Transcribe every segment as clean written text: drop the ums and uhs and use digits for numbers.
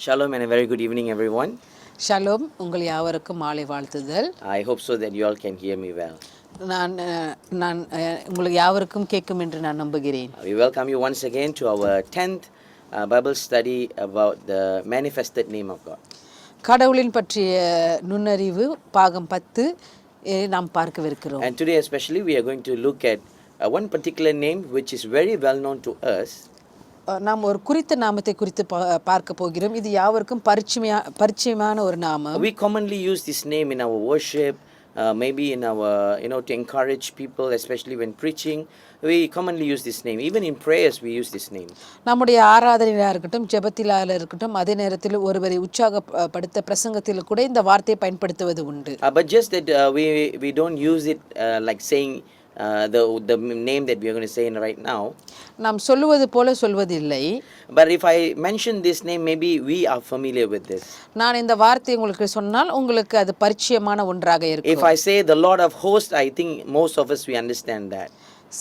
Shalom and a very good evening, everyone. Shalom உங்கள் யாவருக்கும் மாலை வாழ்த்துதல். I hope so that you all can hear me well. நான் நான் உங்களுக்கு யாவருக்கும் கேட்கும் என்று நான் நம்புகிறேன். We welcome you once again to our 10th Bible study about the manifested name of God. கடவுளின் பற்றிய நுண்ணறிவு பாகம் 10 நாம் பார்க்கவிருக்கிறோம். And today especially we are going to look at one particular name which is very well known to us. நாம் ஒரு குறித்த நாமத்தை குறித்து பார்க்க போகிறோம். இது யாவருக்கும் பரிச்சயமான ஒரு நாமம். We commonly use this name in our worship, maybe in our, to encourage people, especially when preaching. We commonly use this name. Even in prayers we use this name. நம்முடைய ஆராதனையில இருக்கட்டும், ஜெபத்தில இருக்கட்டும், அதே நேரத்தில் ஒருவரை உற்சாகப்படுத்த பிரசங்கத்தில் கூட இந்த வார்த்தையை பயன்படுத்துவது உண்டு. But just that we don't use it like saying the name that we are going to say right now. நாம் சொல்லுவது போல சொல்வதில்லை. But if I mention this name, maybe we are familiar with this. நான் இந்த வார்த்தையை உங்களுக்கு சொன்னால் உங்களுக்கு அது பரிச்சயமான ஒன்றாக இருக்கும். If I say the Lord of hosts, I think most of us we understand that.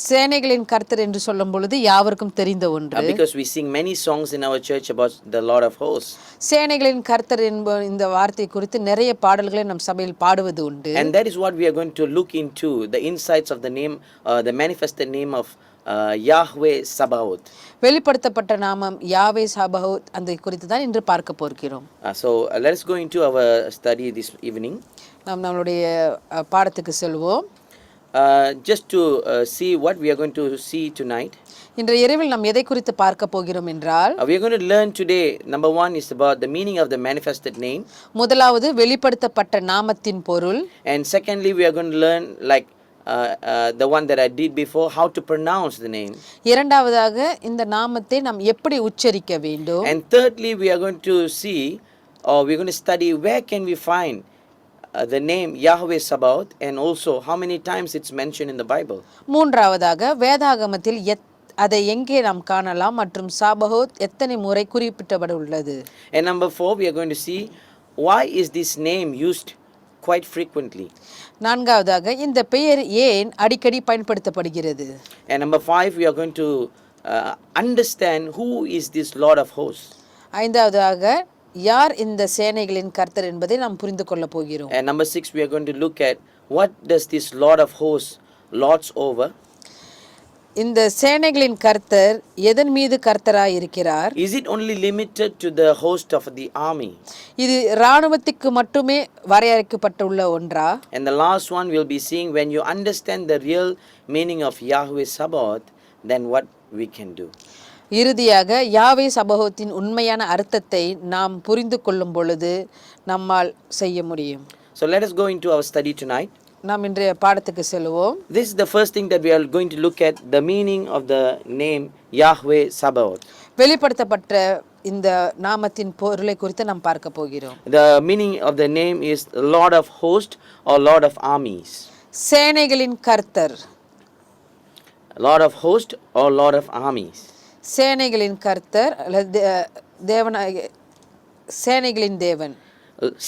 சேனைகளின் கர்த்தர் என்று சொல்லும் பொழுது யாவருக்கும் தெரிந்த ஒன்று. Because we sing many songs in our church about the Lord of hosts. சேனைகளின் கர்த்தர் இந்த வார்த்தை குறித்து நிறைய பாடல்களை நம் சபையில் பாடுவது உண்டு. And that is what we are going to look into, the insights of the name, the manifested name of Yahweh Sabaoth. வெளிப்படுத்தப்பட்ட நாமம் யாவே சபாோத் அந்த குறித்து தான் இன்று பார்க்க போகிறோம். So let us go into our study this evening. நாம் நம்மளுடைய பாடத்துக்கு செல்வோம். Just to see what we are going to see tonight. இன்றைய இரவில் நாம் எதை குறித்து பார்க்க போகிறோம் என்றால் we are going to learn today, number one is about the meaning of the manifested name. முதலாவது வெளிப்படுத்தப்பட்ட நாமத்தின் பொருள். And secondly we are going to learn like the one that I did before, how to pronounce the name. இரண்டாவதாக இந்த நாமத்தை நாம் எப்படி உச்சரிக்க வேண்டும். And thirdly we are going to see, or we are going to study, where can we find the name Yahweh Sabaoth, and also how many times it's mentioned in the Bible. மூன்றாவதாக வேதாகமத்தில் அதை எங்கே நாம் காணலாம் மற்றும் சாபஹோத் எத்தனை முறை குறிப்பிடப்பட்டுள்ளது. And number 4 we are going to see why is this name used quite frequently. நான்காவதாக இந்த பெயர் ஏன் அடிக்கடி பயன்படுத்தப்படுகிறது. And number 5 we are going to understand who is this Lord of hosts. ஐந்தாவதாக யார் இந்த சேனைகளின் கர்த்தர் என்பதை நாம் புரிந்து கொள்ள போகிறோம். And number 6 we are going to look at what does this Lord of hosts lords over. இந்த சேனைகளின் கர்த்தர் எதன் மீது கர்த்தராய் இருக்கிறார். Is it only limited to the host of the army? இது ராணுவத்துக்கு மட்டுமே வரையறுக்கப்பட்டுள்ள ஒன்றா? And the last one we'll be seeing, when you understand the real meaning of Yahweh Sabaoth, then what we can do. இறுதியாக யாவே சபாோத்தின் உண்மையான அர்த்தத்தை நாம் புரிந்து கொள்ளும் பொழுது நம்மால் செய்ய முடியும். So let us go into our study tonight. நாம் இன்றைய பாடத்துக்கு செல்வோம். This is the first thing that we are going to look at, the meaning of the name Yahweh Sabaoth. வெளிப்படுத்தப்பட்ட இந்த நாமத்தின் பொருளை குறித்து நாம் பார்க்க போகிறோம். The meaning of the name is Lord of hosts or Lord of armies. சேனைகளின் கர்த்தர். Lord of hosts or Lord of armies. சேனைகளின் கர்த்தர் சேனைகளின் தேவன்.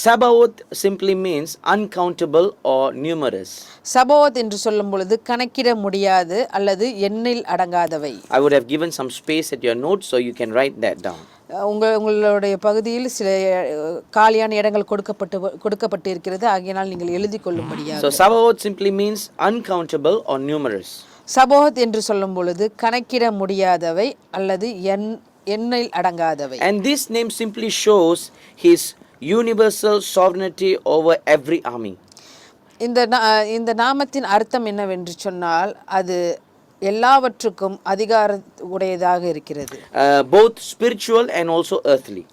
Sabaoth simply means uncountable or numerous. சபாோத் என்று சொல்லும் பொழுது கணக்கிட முடியாது அல்லது எண்ணில் அடங்காதவை. I would have given some space at your notes so you can write that down. உங்களுடைய பகுதியில் சில காலியான இடங்கள் கொடுக்கப்பட்டு இருக்கிறது, ஆகையால் நீங்கள் எழுதி கொள்ளும்படியாக. So Sabaoth simply means uncountable or numerous. சபாோத் என்று சொல்லும் பொழுது கணக்கிட முடியாதவை அல்லது எண்ணில் அடங்காதவை. And this name simply shows his universal sovereignty over every army. இந்த நாமத்தின் அர்த்தம் என்னவென்று சொன்னால் அது எல்லாவற்றுக்கும் அதிகார உடையதாக இருக்கிறது. Both spiritual and also earthly.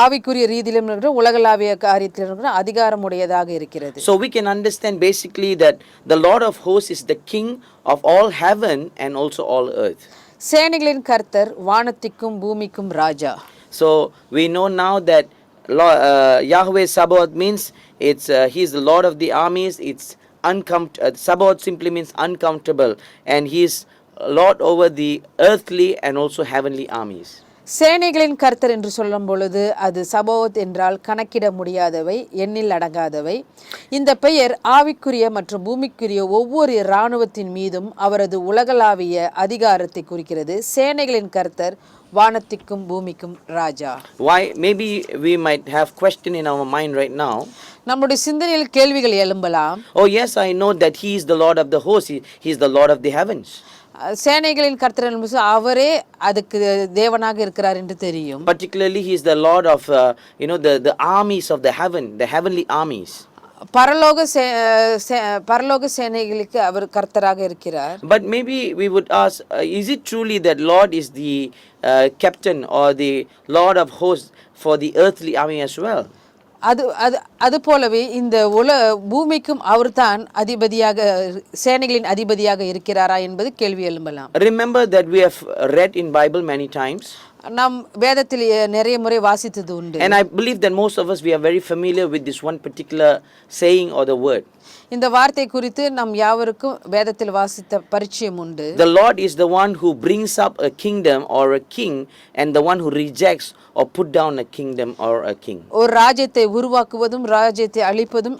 ஆவிக்குரிய ரீதியிலும் இருக்கிற உலகளாவிய காரியத்திலும் இருக்கிற அதிகாரம் உடையதாக இருக்கிறது. So we can understand basically that the Lord of hosts is the king of all heaven and also all earth. சேனைகளின் கர்த்தர் வானத்திற்கும் பூமிக்கும் ராஜா. So we know now that Yahweh Sabaoth means he is the Lord of the armies. It's Sabaoth simply means uncountable, and he is Lord over the earthly and also heavenly armies. சேனைகளின் கர்த்தர் என்று சொல்லும் பொழுது அது சபோத் என்றால் கணக்கிட முடியாதவை, எண்ணில் அடங்காதவை. இந்த பெயர் ஆவிக்குரிய மற்றும் பூமிக்குரிய ஒவ்வொரு இராணுவத்தின் மீதும் அவரது உலகளாவிய அதிகாரத்தை குறிக்கிறது. சேனைகளின் கர்த்தர் வானத்திற்கும் பூமிக்கும் ராஜா. Why? Maybe we might have question in our mind right now. நம்முடைய சிந்தனையில் கேள்விகள் எழும்பலாம். Oh yes, I know that he is the Lord of the hosts. He is the Lord of the heavens. சேனைகளின் கர்த்தர் என்பது அவரே அதுக்கு தேவனாக இருக்கிறார் என்று தெரியும். Particularly he is the Lord of the armies of the heaven, the heavenly armies. பரலோக சேனைகளுக்கு அவர் கர்த்தராக இருக்கிறார். But maybe we would ask, is it truly that Lord is the captain or the Lord of hosts for the earthly army as well? அது போலவே இந்த பூமிக்கும் அவர்தான் அதிபதியாக, சேனைகளின் அதிபதியாக இருக்கிறாரா என்பது கேள்வி எழும்பலாம். Remember that we have read in Bible many times. நாம் வேதத்தில் நிறைய முறை வாசித்தது உண்டு. And I believe that most of us we are very familiar with this one particular saying or the word. இந்த வார்த்தை குறித்து நாம் யாவருக்கும் வேதத்தில் வாசித்த பரிச்சயம் உண்டு. The Lord is the one who brings up a kingdom or a king, and the one who rejects or put down a kingdom or a king. ஒரு ராஜ்யத்தை உருவாக்குவதும் ராஜ்யத்தை அழிப்பதும்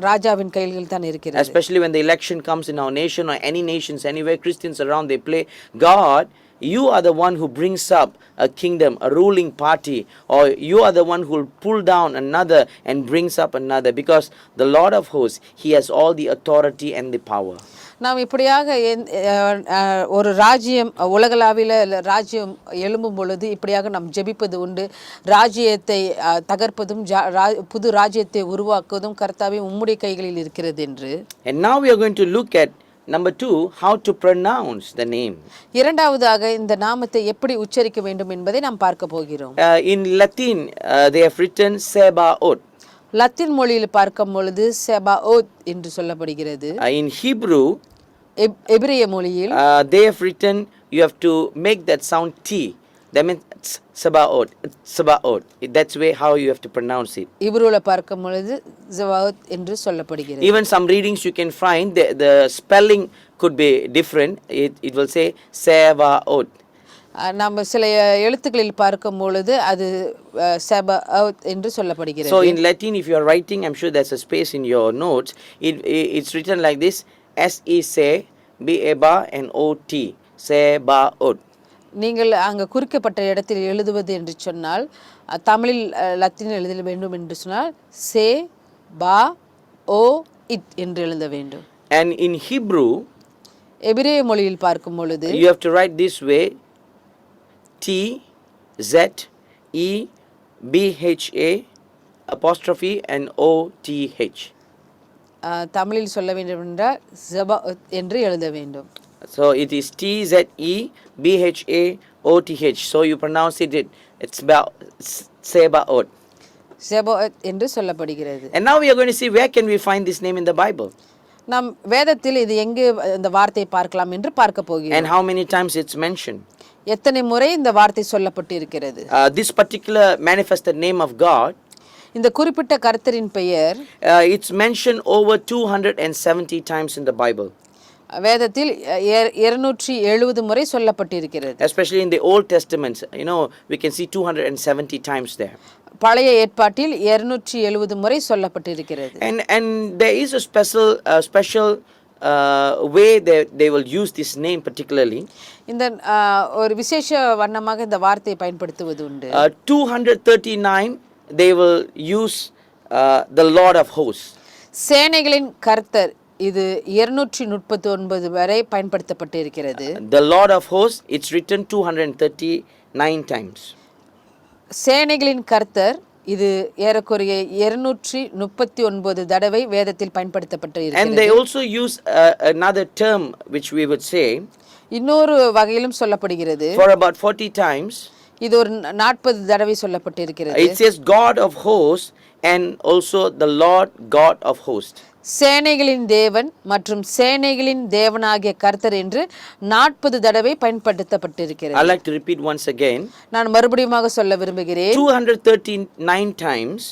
ராஜாவின் கையில் தான் இருக்கிறது. Especially when the election comes in our nation or any nations anywhere, Christians around, they play God. You are the one who brings up a kingdom, a ruling party, or you are the one who will pull down another and brings up another, because the Lord of hosts, he has all the authority and the power. நாம் இப்படியாக ஒரு ராஜ்யம், உலகளாவில ராஜ்யம் எழும்பும் பொழுது இப்படியாக நாம் ஜெபிப்பது உண்டு. ராஜ்யத்தை தகர்ப்பதும் புது ராஜ்யத்தை உருவாக்குவதும் கர்த்தாவே உம்முடைய கைகளில் இருக்கிறது என்று. And now we are going to look at number 2, how to pronounce the name. இரண்டாவதாக இந்த நாமத்தை எப்படி உச்சரிக்க வேண்டும் என்பதை நாம் பார்க்க போகிறோம். In Latin, they have written Sebaot. Latin மொழியில் பார்க்கும் பொழுது செபாஓத் என்று சொல்லப்படுகிறது. In Hebrew, எபிரேய மொழியில் they have written, you have to make that sound T. That means Sebaot. Sebaot. That's way how you have to pronounce it. இப்ரூல பார்க்கும் பொழுது செபாஓத் என்று சொல்லப்படுகிறது. Even some readings you can find the spelling could be different. It will say Sebaot. நம்ம சில எழுத்துக்களில் பார்க்கும் பொழுது அது செபாஓத் என்று சொல்லப்படுகிறது. So in Latin, if you are writing, I'm sure there's a space in your notes. It's written like this: S-E-B-A-B-A-N-O-T. Sebaot. நீங்கள் அங்கே குறிக்கப்பட்ட இடத்தில் எழுதுவது என்று சொன்னால், தமிழில் லத்தீன் எழுத வேண்டும் என்று சொன்னால் சே பா ஓ இட் என்று எழுத வேண்டும். And in Hebrew, எபிரேய மொழியில் பார்க்கும் பொழுது you have to write this way: T-Z-E-B-H-A and O-T-H. தமிழில் சொல்ல வேண்டும் என்றால் செபாஓத் என்று எழுத வேண்டும். So it is T-Z-E-B-H-A-O-T-H. So you pronounce it's Sebaot. செபாஓத் என்று சொல்லப்படுகிறது. And now we are going to see where can we find this name in the Bible. நாம் வேதத்தில் இது எங்கே இந்த வார்த்தையை பார்க்கலாம் என்று பார்க்க போகிறோம். And how many times it's mentioned. எத்தனை முறை இந்த வார்த்தை சொல்லப்பட்டு இருக்கிறது. This particular manifested name of God, இந்த குறிப்பிட்ட கர்த்தரின் பெயர் it's mentioned over 270 times in the Bible. வேதத்தில் 270 முறை சொல்லப்பட்டிருக்கிறது. Especially in the Old Testament, we can see 270 times there. பழைய ஏற்பாட்டில் 270 முறை சொல்லப்பட்டிருக்கிறது. And there is a special way they will use this name particularly. இந்த ஒரு விசேஷ வண்ணமாக இந்த வார்த்தையை பயன்படுத்துவது உண்டு. 239 they will use the Lord of hosts. சேனைகளின் கர்த்தர் இது 239 வரை பயன்படுத்தப்பட்டு இருக்கிறது. The Lord of hosts, it's written 239 times. சேனைகளின் கர்த்தர் இது ஏறக்குறைய 239 தடவை வேதத்தில் பயன்படுத்தப்பட்டு இருக்கிறது. And they also use another term which we would say, இன்னொரு வகையிலும் சொல்லப்படுகிறது. for about 40 times. இது ஒரு 40 தடவை சொல்லப்பட்டு இருக்கிறது. It says God of hosts and also the Lord God of hosts. சேனைகளின் தேவன் மற்றும் சேனைகளின் தேவனாகிய கர்த்தர் என்று 40 தடவை பயன்படுத்தப்பட்டிருக்கிறது. I like to repeat once again. நான் மறுபடியுமாக சொல்ல விரும்புகிறேன். 239 times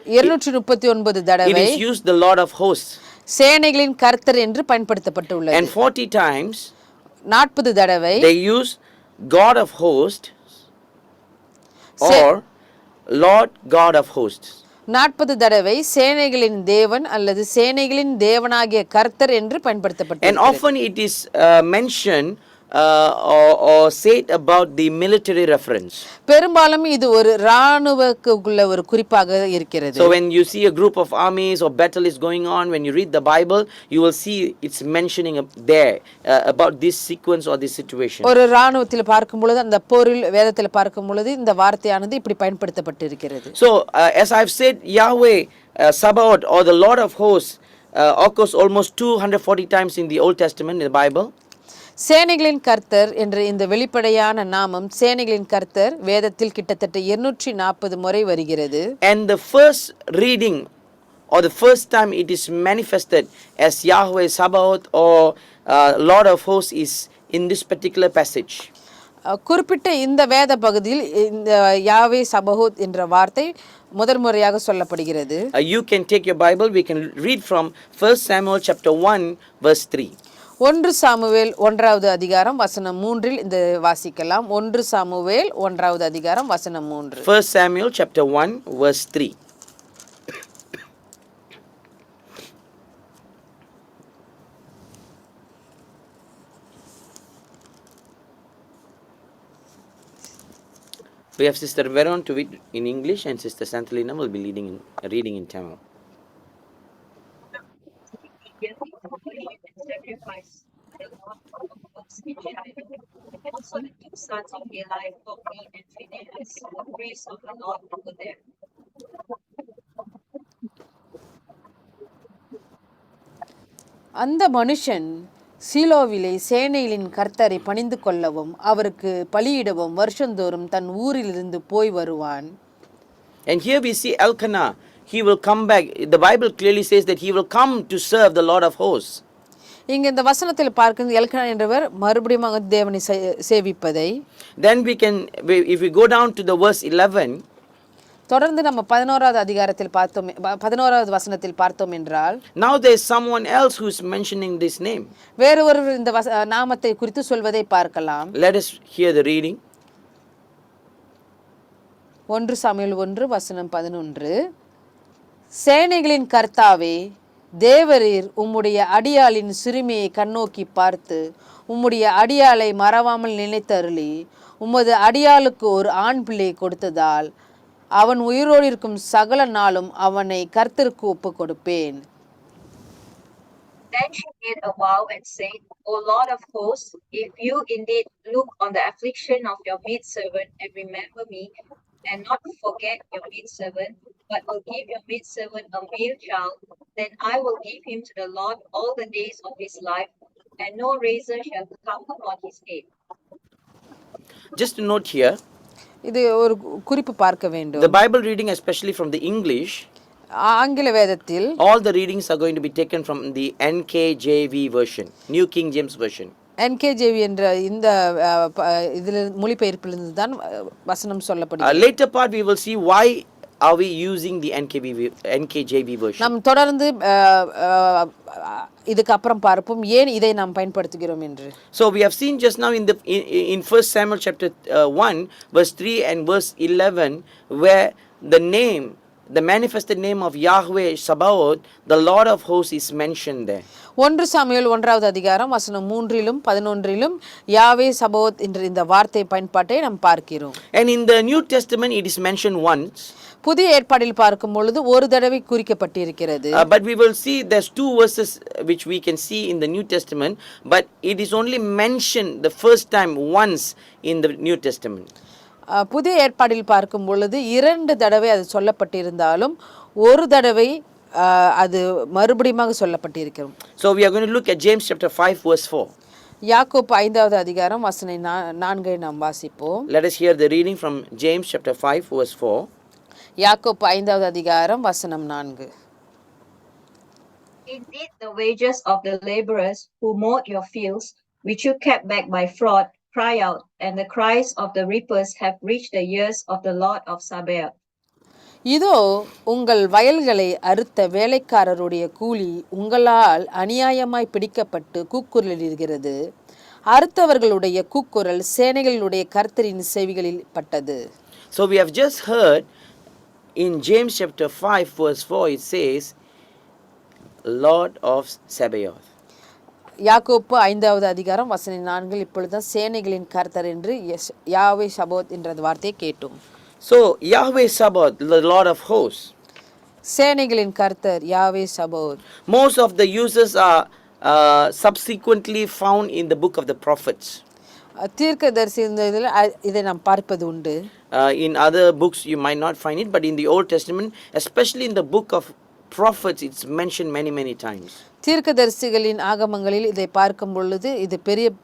239 தடவை it is used the Lord of hosts. சேனைகளின் கர்த்தர் என்று பயன்படுத்தப்பட்டுள்ளது. And 40 times 40 தடவை they use God of hosts or Lord God of hosts. 40 தடவை சேனைகளின் தேவன் அல்லது சேனைகளின் தேவனாகிய கர்த்தர் என்று And பயன்படுத்தப்பட்டிருக்கிறது. often it is mentioned or said about the military reference. பெரும்பாலும் இது ஒரு இராணுவக்குள்ள ஒரு குறிப்பாக இருக்கிறது. So when you see a group of armies or battle is going on, when you read the Bible, you will see it's mentioning there about this sequence or this situation. ஒரு இராணுவத்தில் பார்க்கும் பொழுது அந்த போரில் வேதத்தில் பார்க்கும் பொழுது இந்த வார்த்தையானது இப்படி பயன்படுத்தப்பட்டிருக்கிறது. So as I've said, Yahweh Sabaoth or the Lord of hosts occurs almost 240 times in the Old Testament in the Bible. சேனைகளின் கர்த்தர் என்ற இந்த வெளிப்படையான நாமம் சேனைகளின் கர்த்தர் வேதத்தில் கிட்டத்தட்ட 240 முறை வருகிறது. And the first reading or the first time it is manifested as Yahweh Sabaoth or Lord of hosts is in this particular passage. குறிப்பிட்ட இந்த வேத பகுதியில் இந்த யாவே சபஹோத் என்ற வார்த்தை முதல் முறையாக சொல்லப்படுகிறது. You can take your Bible, we can read from 1 Samuel chapter 1 verse 3. 1 Samuel 1வது அதிகாரம் வசனம் 3இல் இந்த வாசிக்கலாம். 1 சாமுவேல் 1வது அதிகாரம் வசனம் 3. 1 Samuel chapter 1 verse 3. We have Sister Veron to read in English and Sister Santalina will be reading in Tamil. Sacrifice the Lord of hosts in Shiloh. Also the 2 sons of Eli, Hophni and Phinehas, the priests of the Lord, were there. அந்த மனுஷன் சீலோவிலே சேனைகளின் கர்த்தரை பணிந்து கொள்ளவும் அவருக்கு பலியிடவும் வருஷந்தோறும் தன் ஊரிலிருந்து போய் வருவான். And here we see Elkanah, he will come back. The Bible clearly says that he will come to serve the Lord of hosts. இங்க இந்த வசனத்தில் பார்க்கிறது எல்கனா என்றவர் மறுபடியும் தேவனை சேவிப்பதை. Then if we go down to the verse 11, தொடர்ந்து நம்ம 11வது அதிகாரத்தில் பார்த்தோம் 11வது வசனத்தில் பார்த்தோம் என்றால் now there is someone else who is mentioning this name. வேறு ஒருவர் இந்த நாமத்தை குறித்து சொல்வதை பார்க்கலாம். Let us hear the reading. 1 Samuel 1 வசனம் 11. சேனைகளின் கர்த்தாவே, தேவரீர் உம்முடைய அடியாளின் சிறுமியை கண்ணோக்கி பார்த்து உம்முடைய அடியாளை மறவாமல் நினைத்தருளி உமது அடியாளுக்கு ஒரு ஆண் பிள்ளை கொடுத்ததால் அவன் உயிரோடு இருக்கும் சகல நாளும் அவனை கர்த்தருக்கு ஒப்பு கொடுப்பேன். Then she made a vow and said, O Lord of hosts, if you indeed look on the affliction of your maidservant and remember me, and not forget your maidservant, but will give your maidservant a male child, then I will give him to the Lord all the days of his life, and no razor shall come upon his head. Just a note here. இது ஒரு குறிப்பு பார்க்க வேண்டும். The Bible reading, especially from the English, ஆங்கில வேதத்தில் all the readings are going to be taken from the NKJV version, New King James Version. NKJV என்ற இந்த இதில் மொழிபெயர்ப்பிலிருந்து தான் வசனம் சொல்லப்படுகிறது. Later part we will see why are we using the NKJV version. நாம் தொடர்ந்து இதுக்கு அப்புறம் பார்ப்போம் ஏன் இதை நாம் பயன்படுத்துகிறோம் என்று. So we have seen just now in 1 Samuel chapter 1 verse 3 and verse 11 where the manifested name of Yahweh Sabaoth, the Lord of hosts, is mentioned there. 1 Samuel 1வது அதிகாரம் வசனம் 3லும் 11லும் யாவே சபோத் என்ற இந்த வார்த்தை பயன்பாட்டை நாம் பார்க்கிறோம். And in the New Testament it is mentioned once. புதிய ஏற்பாட்டில் பார்க்கும் பொழுது ஒரு தடவை குறிக்கப்பட்டிருக்கிறது. But we will see there's 2 verses which we can see in the New Testament, but it is only mentioned the first time once in the New Testament. புதிய ஏற்பாட்டில் பார்க்கும் பொழுது 2 தடவை அது சொல்லப்பட்டிருந்தாலும் ஒரு தடவை அது மறுபடியும் சொல்லப்பட்டிருக்கிறது. So we are going to look at James chapter 5 verse 4. யாக்கோப்பு 5வது அதிகாரம் வசனம் 4ஐ நாம் வாசிப்போம். Let us hear the reading from James chapter 5 verse 4. யாக்கோப்பு 5வது அதிகாரம் வசனம் 4. Indeed, the wages of the laborers who mowed your fields, which you kept back by fraud, cry out, and the cries of the reapers have reached the ears of the Lord of Sabaoth. இதோ உங்கள் வயல்களை அறுத்த வேலைக்காரருடைய கூலி உங்களால் அநியாயமாய் பிடிக்கப்பட்டு கூக்குரலிடுகிறது. அறுத்தவர்களுடைய கூக்குரல் சேனைகளுடைய கர்த்தரின் செவிகளில் பட்டது. So we have just heard in James chapter 5 verse 4 it says Lord of Sabaoth. யாக்கோப்பு 5வது அதிகாரம் வசனம் 4 இப்பொழுது சேனைகளின் கர்த்தர் என்று யாவே சபோத் என்ற வார்த்தையை கேட்டோம். So Yahweh Sabaoth, the Lord of hosts. சேனைகளின் கர்த்தர் யாவே சபோத். Most of the uses are subsequently found in the book of the prophets. தீர்க்கதரிசி இதில் இதை நாம் பார்ப்பது உண்டு. In other books you might not find it, but in the Old Testament, especially in the book of prophets, it's mentioned many times. தீர்க்கதரிசிகளின் ஆகமங்களில் இதை பார்க்கும் பொழுது இது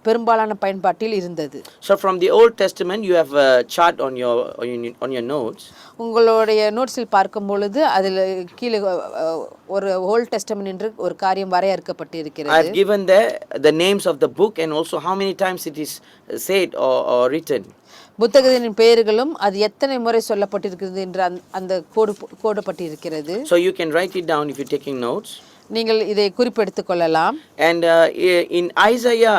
பெரும்பாலான பயன்பாட்டில் இருந்தது. So from the Old Testament you have a chart on your notes. உங்களுடைய நோட்ஸில் பார்க்கும் பொழுது அதில் கீழே ஒரு ஓல்ட் டெஸ்டமென்ட் என்று ஒரு காரியம் வரையறுக்கப்பட்டு இருக்கிறது. I have given the names of the book and also how many times it is said or written. புத்தகத்தின் பெயர்களும் அது எத்தனை முறை சொல்லப்பட்டிருக்கிறது என்று அந்த கோடப்பட்டிருக்கிறது. So you can write it down if you're taking notes. நீங்கள் இதை குறிப்பெடுத்துக் கொள்ளலாம். And in Isaiah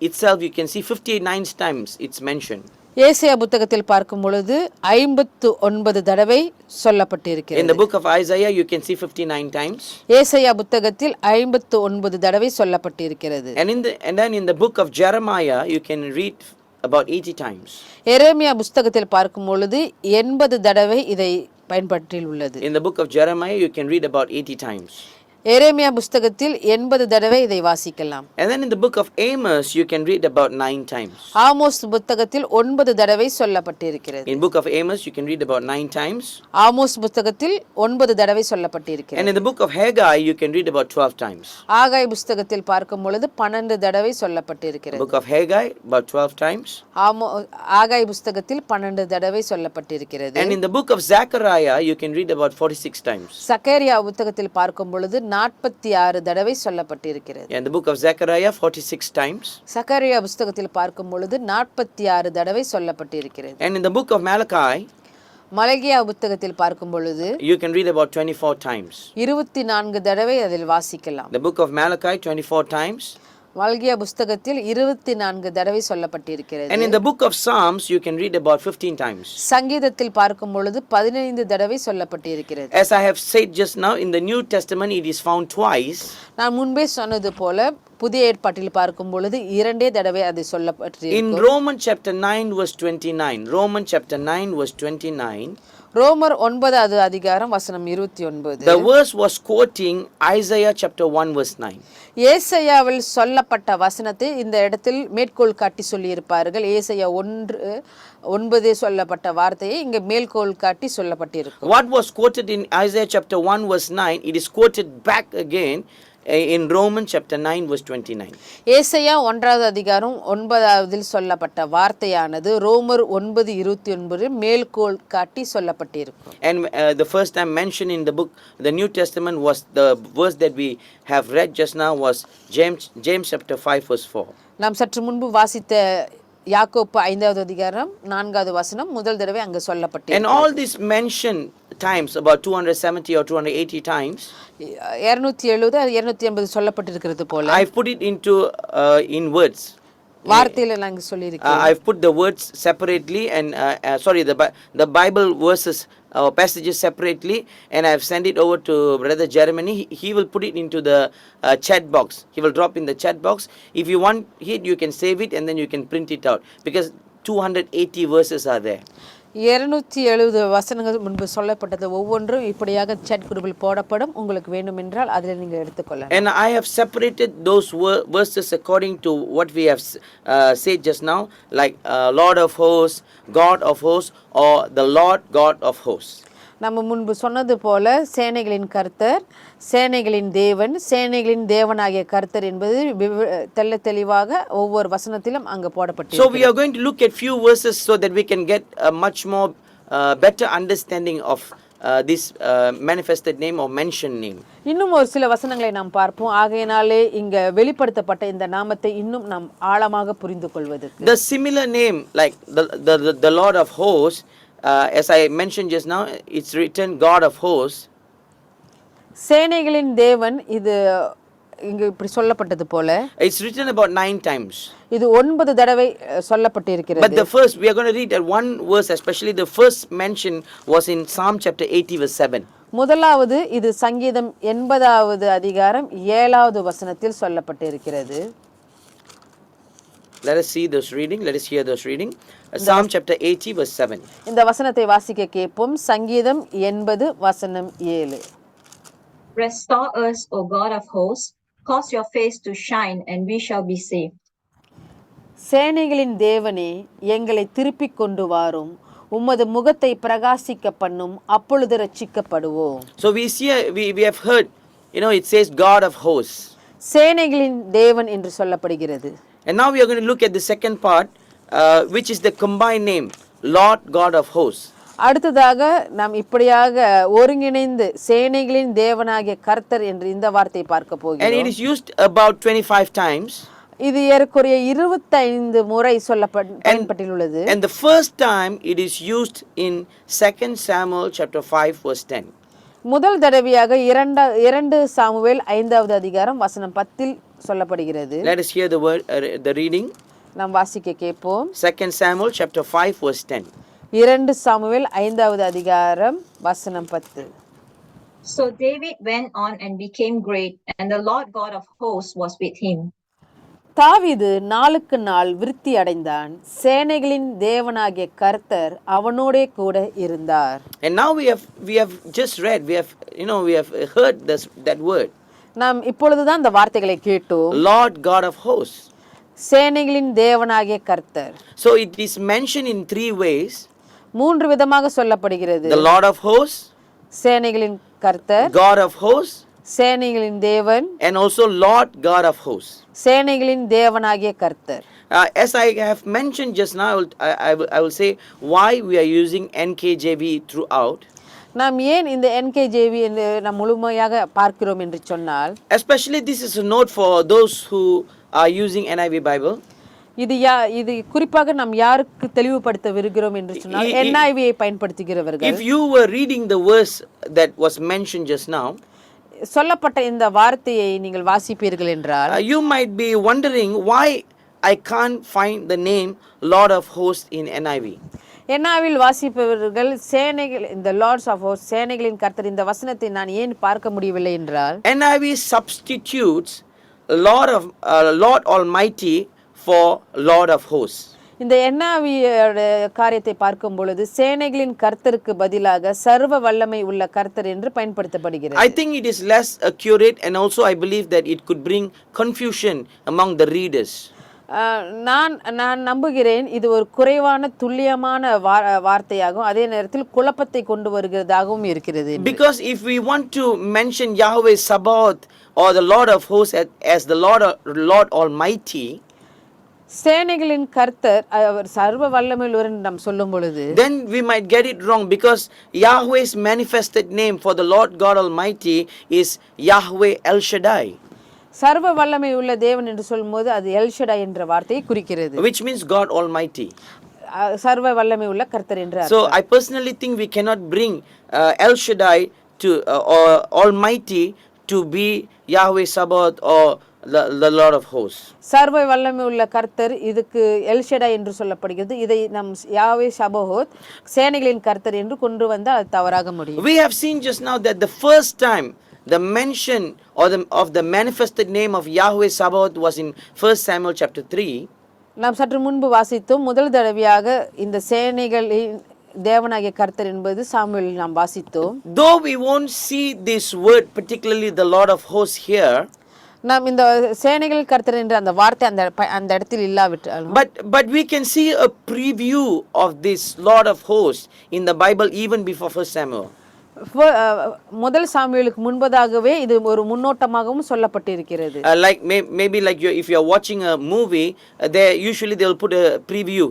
itself you can see 59 times it's mentioned. ஏசாயா புத்தகத்தில் பார்க்கும் பொழுது 59 தடவை சொல்லப்பட்டிருக்கிறது. In the book of Isaiah you can see 59 times. ஏசாயா புத்தகத்தில் 59 தடவை சொல்லப்பட்டிருக்கிறது. And then in the book of Jeremiah you can read about 80 times. எரேமியா புத்தகத்தில் பார்க்கும் பொழுது 80 தடவை இதை பயன்படுத்தில் உள்ளது. In the book of Jeremiah you can read about 80 times. எரேமியா புத்தகத்தில் 80 தடவை இதை வாசிக்கலாம். And then in the book of Amos you can read about 9 times. Amos புத்தகத்தில் 9 தடவை சொல்லப்பட்டிருக்கிறது. In book of Amos you can read about 9 times. Amos புத்தகத்தில் 9 தடவை சொல்லப்பட்டிருக்கிறது. And in the book of Haggai you can read about 12 times. ஆகாய் புத்தகத்தில் பார்க்கும் பொழுது 12 தடவை சொல்லப்பட்டிருக்கிறது. Book of Haggai about 12 times. ஆகாய் புத்தகத்தில் 12 தடவை சொல்லப்பட்டிருக்கிறது. And in the book of Zechariah you can read about 46 times. Zakariya புத்தகத்தில் பார்க்கும் பொழுது 46 தடவை சொல்லப்பட்டிருக்கிறது. In the book of Zechariah 46 times. Zakariya புத்தகத்தில் பார்க்கும் பொழுது 46 தடவை சொல்லப்பட்டிருக்கிறது. And in the book of Malachi மலகியா புத்தகத்தில் பார்க்கும் பொழுது you can read about 24 times. 24 தடவை அதில் வாசிக்கலாம். The book of Malachi 24 times. மல்கியா புத்தகத்தில் 24 தடவை சொல்லப்பட்டிருக்கிறது. And in the book of Psalms you can read about 15 times. சங்கீதத்தில் பார்க்கும் பொழுது 15 தடவை சொல்லப்பட்டிருக்கிறது. As I have said just now, in the New Testament it is found twice. நான் முன்பே சொன்னது போல புதிய ஏற்பாட்டில் பார்க்கும் பொழுது 2 தடவை அது சொல்லப்பட்டிருக்கிறது. In Romans chapter 9 verse 29. Romans chapter 9 verse 29. ரோமர் 9வது அதிகாரம் வசனம் 29. The verse was quoting Isaiah chapter 1 verse 9. ஏசாயாவில் சொல்லப்பட்ட வசனத்தை இந்த இடத்தில் மேற்கோள் காட்டி சொல்லியிருப்பார்கள். ஏசாயா 1:9 சொல்லப்பட்ட வார்த்தையை இங்க மேற்கோள் காட்டி சொல்லப்பட்டிருக்கும். What was quoted in Isaiah chapter 1 verse 9, it is quoted back again in Romans chapter 9 verse 29. ஏசாயா 1வது அதிகாரம் 9ல் சொல்லப்பட்ட வார்த்தையானது ரோமர் 9:29 மேற்கோள் காட்டி சொல்லப்பட்டிருக்கும். And the first time mentioned in the book, the New Testament, was the verse that we have read just now was James chapter 5 verse 4. நாம் சற்று முன்பு வாசித்த யாக்கோப்பு 5வது அதிகாரம் 4வது வசனம் முதல் தடவை அங்கு சொல்லப்பட்டிருக்கிறது. And all these mentioned times, about 270 or 280 times, 270 280 சொல்லப்பட்டிருக்கிறது போல I've put it into in words. வார்த்தையில நாங்க சொல்லி இருக்கோம். I've put the words separately and the Bible verses passages separately, and I've sent it over to Brother Jeremy. He will put it into the chat box. He will drop in the chat box. If you want it, you can save it and then you can print it out, because 280 verses are there. 270 வசனங்கள் முன்பு சொல்லப்பட்டது ஒவ்வொன்றும் இப்படியாக chat குரூப்பில் போடப்படும். உங்களுக்கு வேண்டும் என்றால் அதில் நீங்க எடுத்துக்கொள்ளலாம். And I have separated those verses according to what we have said just now, like Lord of hosts, God of hosts, or the Lord God of hosts. நம்ம முன்பு சொன்னது போல சேனைகளின் கர்த்தர், சேனைகளின் தேவன், சேனைகளின் தேவனாகிய கர்த்தர் என்பது தெளிவாக ஒவ்வொரு வசனத்திலும் அங்க போடப்பட்டிருக்கிறது. So we are going to look at few verses so that we can get a much more better understanding of this manifested name or mentioned name. இன்னும் ஒரு சில வசனங்களை நாம் பார்ப்போம். ஆகையினாலே இங்க வெளிப்படுத்தப்பட்ட இந்த நாமத்தை இன்னும் நாம் ஆழமாக புரிந்து கொள்வதற்கு The similar name, like the Lord of hosts, as I mentioned just now, it's written God of hosts. சேனைகளின் தேவன், இது இங்கு இப்படி சொல்லப்பட்டது போல It's written about 9 times. இது 9 தடவை சொல்லப்பட்டு But இருக்கிறது. the first, we are going to read at one verse, especially the first mention was in Psalm chapter 80 verse 7. முதலாவது இது சங்கீதம் 80வது அதிகாரம் 7வது வசனத்தில் சொல்லப்பட்டு இருக்கிறது. Let us see this reading. Let us hear this reading. Psalm chapter 80 verse 7. இந்த வசனத்தை வாசிக்க கேட்போம். சங்கீதம் 80 வசனம் 7. Restore us, O God of hosts, cause your face to shine, and we shall be saved. சேனைகளின் தேவனே, எங்களை திருப்பிக் கொண்டு வாரும், உமது முகத்தை பிரகாசிக்க பண்ணும், அப்பொழுது ரட்சிக்கப்படுவோம். So we see, we have heard, it says God of hosts. சேனைகளின் தேவன் என்று சொல்லப்படுகிறது. And now we are going to look at the second part, which is the combined name, Lord God of hosts. அடுத்ததாக நாம் இப்படியாக ஒருங்கிணைந்து சேனைகளின் தேவனாகிய கர்த்தர் என்று இந்த வார்த்தையை பார்க்க And போகிறோம். it is used about 25 times. இது ஏறக்குறைய 25 முறை பயன்பட்டுள்ளது. And the first time it is used in 2 Samuel chapter 5 verse 10. முதல் தடவையாக 2 சாமுவேல் 5வது அதிகாரம் வசனம் 10 சொல்லப்படுகிறது. Let us hear the word, the reading. நாம் வாசிக்க கேட்போம். 2 Samuel chapter 5 verse 10. 2 சாமுவேல் 5வது அதிகாரம் வசனம் 10. So David went on and became great, and the Lord God of hosts was with him. தாவீது நாளுக்கு நாள் விருத்தி அடைந்தான், சேனைகளின் தேவனாகிய கர்த்தர் அவனோடே கூட இருந்தார். And now we have just read, we have heard that word. நாம் இப்பொழுதுதான் இந்த வார்த்தைகளை கேட்டோம். Lord God of hosts. சேனைகளின் தேவனாகிய கர்த்தர். So it is mentioned in 3 ways. 3 விதமாக சொல்லப்படுகிறது. The Lord of hosts, சேனைகளின் கர்த்தர், God of hosts, சேனைகளின் தேவன், and also Lord God of hosts. சேனைகளின் தேவனாகிய கர்த்தர். As I have mentioned just now, I will say why we are using NKJV throughout. நாம் ஏன் இந்த NKJV என்று நாம் முழுமையாக பார்க்கிறோம் என்று சொன்னால், Especially this is a note for those who are using NIV Bible. இது குறிப்பாக நாம் யாருக்கு தெளிவுபடுத்த விரும்புகிறோம் என்று சொன்னால் NIV-யை பயன்படுத்துகிறவர்கள். If you were reading the verse that was mentioned just now, சொல்லப்பட்ட இந்த வார்த்தையை நீங்கள் வாசிப்பீர்கள் என்றால், you might be wondering why I can't find the name Lord of hosts in NIV. NIV-ல் வாசிப்பவர்கள் சேனைகள், இந்த லார்ட்ஸ் ஆஃப் ஹோஸ்ட், சேனைகளின் கர்த்தர், இந்த வசனத்தை நான் ஏன் பார்க்க முடியவில்லை என்றால், NIV substitutes Lord Almighty for Lord of hosts. இந்த NIV காரியத்தை பார்க்கும் பொழுது சேனைகளின் கர்த்தருக்கு பதிலாக சர்வ வல்லமை உள்ள கர்த்தர் என்று பயன்படுத்தப்படுகிறது. I think it is less accurate, and also I believe that it could bring confusion among the readers. நான் நம்புகிறேன் இது ஒரு குறைவான துல்லியமான வார்த்தையாகவும் அதே நேரத்தில் குழப்பத்தை கொண்டு வருகிறதாகவும் இருக்கிறது. Because if we want to mention Yahweh Sabaoth or the Lord of hosts as the Lord Almighty, சேனைகளின் கர்த்தர் அவர் சர்வ வல்லமையுள்ளவர் என்று நாம் சொல்லும் பொழுது, then we might get it wrong, because Yahweh's manifested name for the Lord God Almighty is Yahweh El Shaddai, சர்வ வல்லமை உள்ள தேவன் என்று சொல்லும்போது அது எல்ஷடை என்ற வார்த்தையை குறிக்கிறது, which means God Almighty. சர்வ வல்லமை உள்ள கர்த்தர் என்று. So I personally think we cannot bring El Shaddai to or Almighty to be Yahweh Sabaoth or the Lord of hosts. சர்வ வல்லமை உள்ள கர்த்தர் இதுக்கு எல்ஷடை என்று சொல்லப்படுகிறது. இதை நம் யாவே சபோத் சேனைகளின் கர்த்தர் என்று கொண்டு வந்தால் அது தவறாக முடியும். We have seen just now that the first time the mention of the manifested name of Yahweh Sabaoth was in 1 Samuel chapter 3. நாம் சற்று முன்பு வாசித்தோம். முதல் தடவையாக இந்த சேனைகளின் தேவனாகிய கர்த்தர் என்பது சாமுவேலில் நாம் வாசித்தோம். Though we won't see this word, particularly the Lord of hosts here, நாம் இந்த சேனைகள் கர்த்தர் என்ற அந்த வார்த்தை அந்த இடத்தில் இல்லாவிட்டாலும், but we can see a preview of this Lord of hosts in the Bible even before 1 Samuel. முதல் சாமுவேலுக்கு முன்பதாகவே இது ஒரு முன்னோட்டமாகவும் சொல்லப்பட்டிருக்கிறது. Like maybe like if you are watching a movie, they usually will put a preview,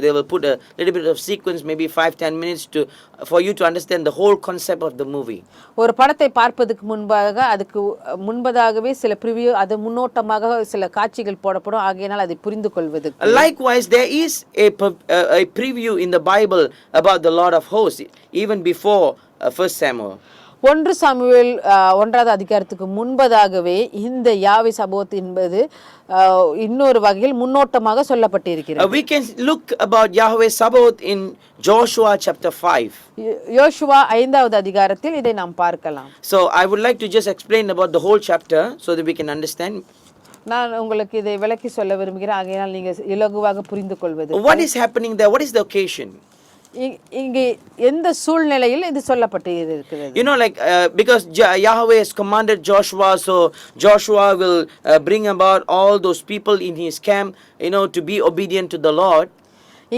they will put a little bit of sequence, maybe 5-10 minutes for you to understand the whole concept of the movie. ஒரு படத்தை பார்ப்பதற்கு அதுக்கு முன்பதாகவே சில preview, அது முன்னோட்டமாக சில காட்சிகள் போடப்படும், ஆகையினால் அதை புரிந்து கொள்வதற்கு. Likewise, there is a preview in the Bible about the Lord of hosts even before 1 Samuel. 1 Samuel 1வது அதிகாரத்துக்கு முன்பதாகவே இந்த யாவே சபோத் என்பது இன்னொரு வகையில் முன்னோட்டமாக சொல்லப்பட்டிருக்கிறது. We can look about Yahweh Sabaoth in Joshua chapter 5. யோசுவா 5வது அதிகாரத்தில் இதை நாம் பார்க்கலாம். So I would like to just explain about the whole chapter so that we can understand. நான் உங்களுக்கு இதை விளக்கி சொல்ல விரும்புகிறேன், ஆகையால் நீங்க இலகுவாக புரிந்து கொள்வது. What is happening there? What is the occasion? இங்கே எந்த சூழ்நிலையில் இது சொல்லப்பட்டு இருக்கிறது? You know, like because Yahweh has commanded Joshua, so Joshua will bring about all those people in his camp, to be obedient to the Lord.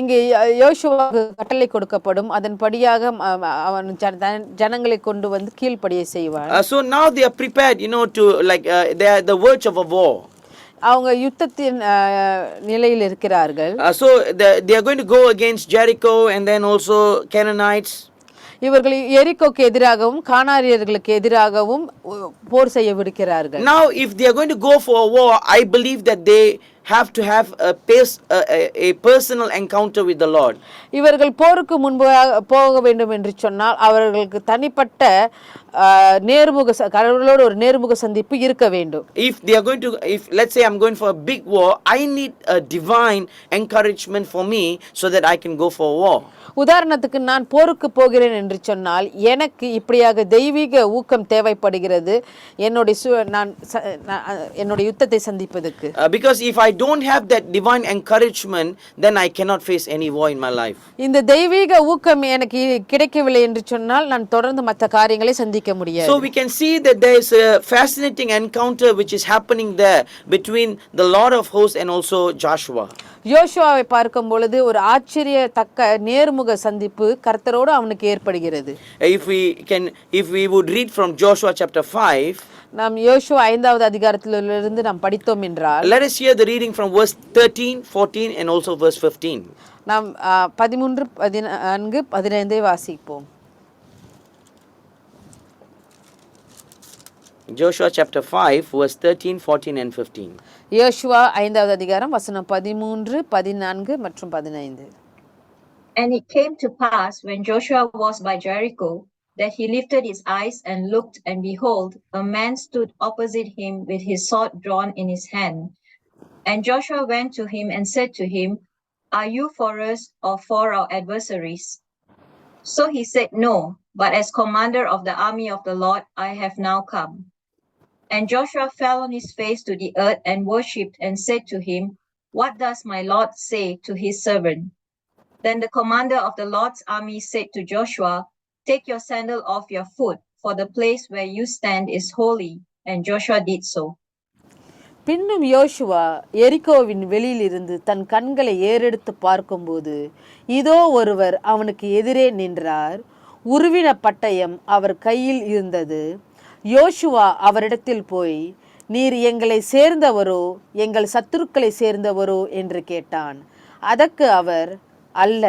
இங்கே யோசுவாவுக்கு கட்டளை கொடுக்கப்படும், அதன்படியாக அவன் ஜனங்களை கொண்டு வந்து கீழ்ப்படிய செய்வான். So now they are prepared, to like they are the verge of a war. அவங்க யுத்தத்தின் நிலையில் இருக்கிறார்கள். So they are going to go against Jericho and then also Canaanites. இவர்கள் எரிகோக்கு எதிராகவும் கானானியர்களுக்கு எதிராகவும் போர் செய்ய விடுக்கிறார்கள். Now if they are going to go for a war, I believe that they have to have a personal encounter with the Lord. இவர்கள் போருக்கு முன்பு போக வேண்டும் என்று சொன்னால் அவர்களுக்கு தனிப்பட்ட கடவுளோடு ஒரு நேர்முக சந்திப்பு இருக்க வேண்டும். If they are going to, let's say I'm going for a big war, I need a divine encouragement for me so that I can go for a war. உதாரணத்துக்கு நான் போருக்கு போகிறேன் என்று சொன்னால் எனக்கு இப்படியாக தெய்வீக ஊக்கம் தேவைப்படுகிறது என்னுடைய யுத்தத்தை சந்திப்பதற்கு. Because if I don't have that divine encouragement, then I cannot face any war in my life. இந்த தெய்வீக ஊக்கம் எனக்கு கிடைக்கவில்லை என்று சொன்னால் நான் தொடர்ந்து மற்ற காரியங்களை சந்திக்க முடியாது. So we can see that there is a fascinating encounter which is happening there between the Lord of hosts and also Joshua. யோசுவாவை பார்க்கும் பொழுது ஒரு ஆச்சரியத்தக்க நேர்முக சந்திப்பு கர்த்தரோடு அவனுக்கு ஏற்படுகிறது. If we would read from Joshua chapter 5, நாம் யோசுவா 5வது அதிகாரத்திலிருந்து நாம் படித்தோம் என்றால், let us hear the reading from verse 13, 14 and also verse 15. நாம் 13, 14, 15 வாசிப்போம். Joshua chapter 5 verse 13, 14 and 15. யோசுவா 5வது அதிகாரம் வசனம் 13, 14 மற்றும் 15. And it came to pass when Joshua was by Jericho that he lifted his eyes and looked, and behold, a man stood opposite him with his sword drawn in his hand. And Joshua went to him and said to him, Are you for us or for our adversaries? So he said, No, but as commander of the army of the Lord I have now come. And Joshua fell on his face to the earth and worshipped and said to him, What does my Lord say to his servant? Then the commander of the Lord's army said to Joshua, Take your sandal off your foot, for the place where you stand is holy. And Joshua did so. பின்னும் யோசுவா எரிகோவின் வெளியிலிருந்து தன் கண்களை ஏறெடுத்து பார்க்கும்போது இதோ ஒருவர் அவனுக்கு எதிரே நின்றார். உருவின பட்டயம் அவர் கையில் இருந்தது. யோசுவா அவரிடத்தில் போய், நீர் எங்களை சேர்ந்தவரோ எங்கள் சத்துருக்களை சேர்ந்தவரோ என்று கேட்டான். அதற்கு அவர், அல்ல,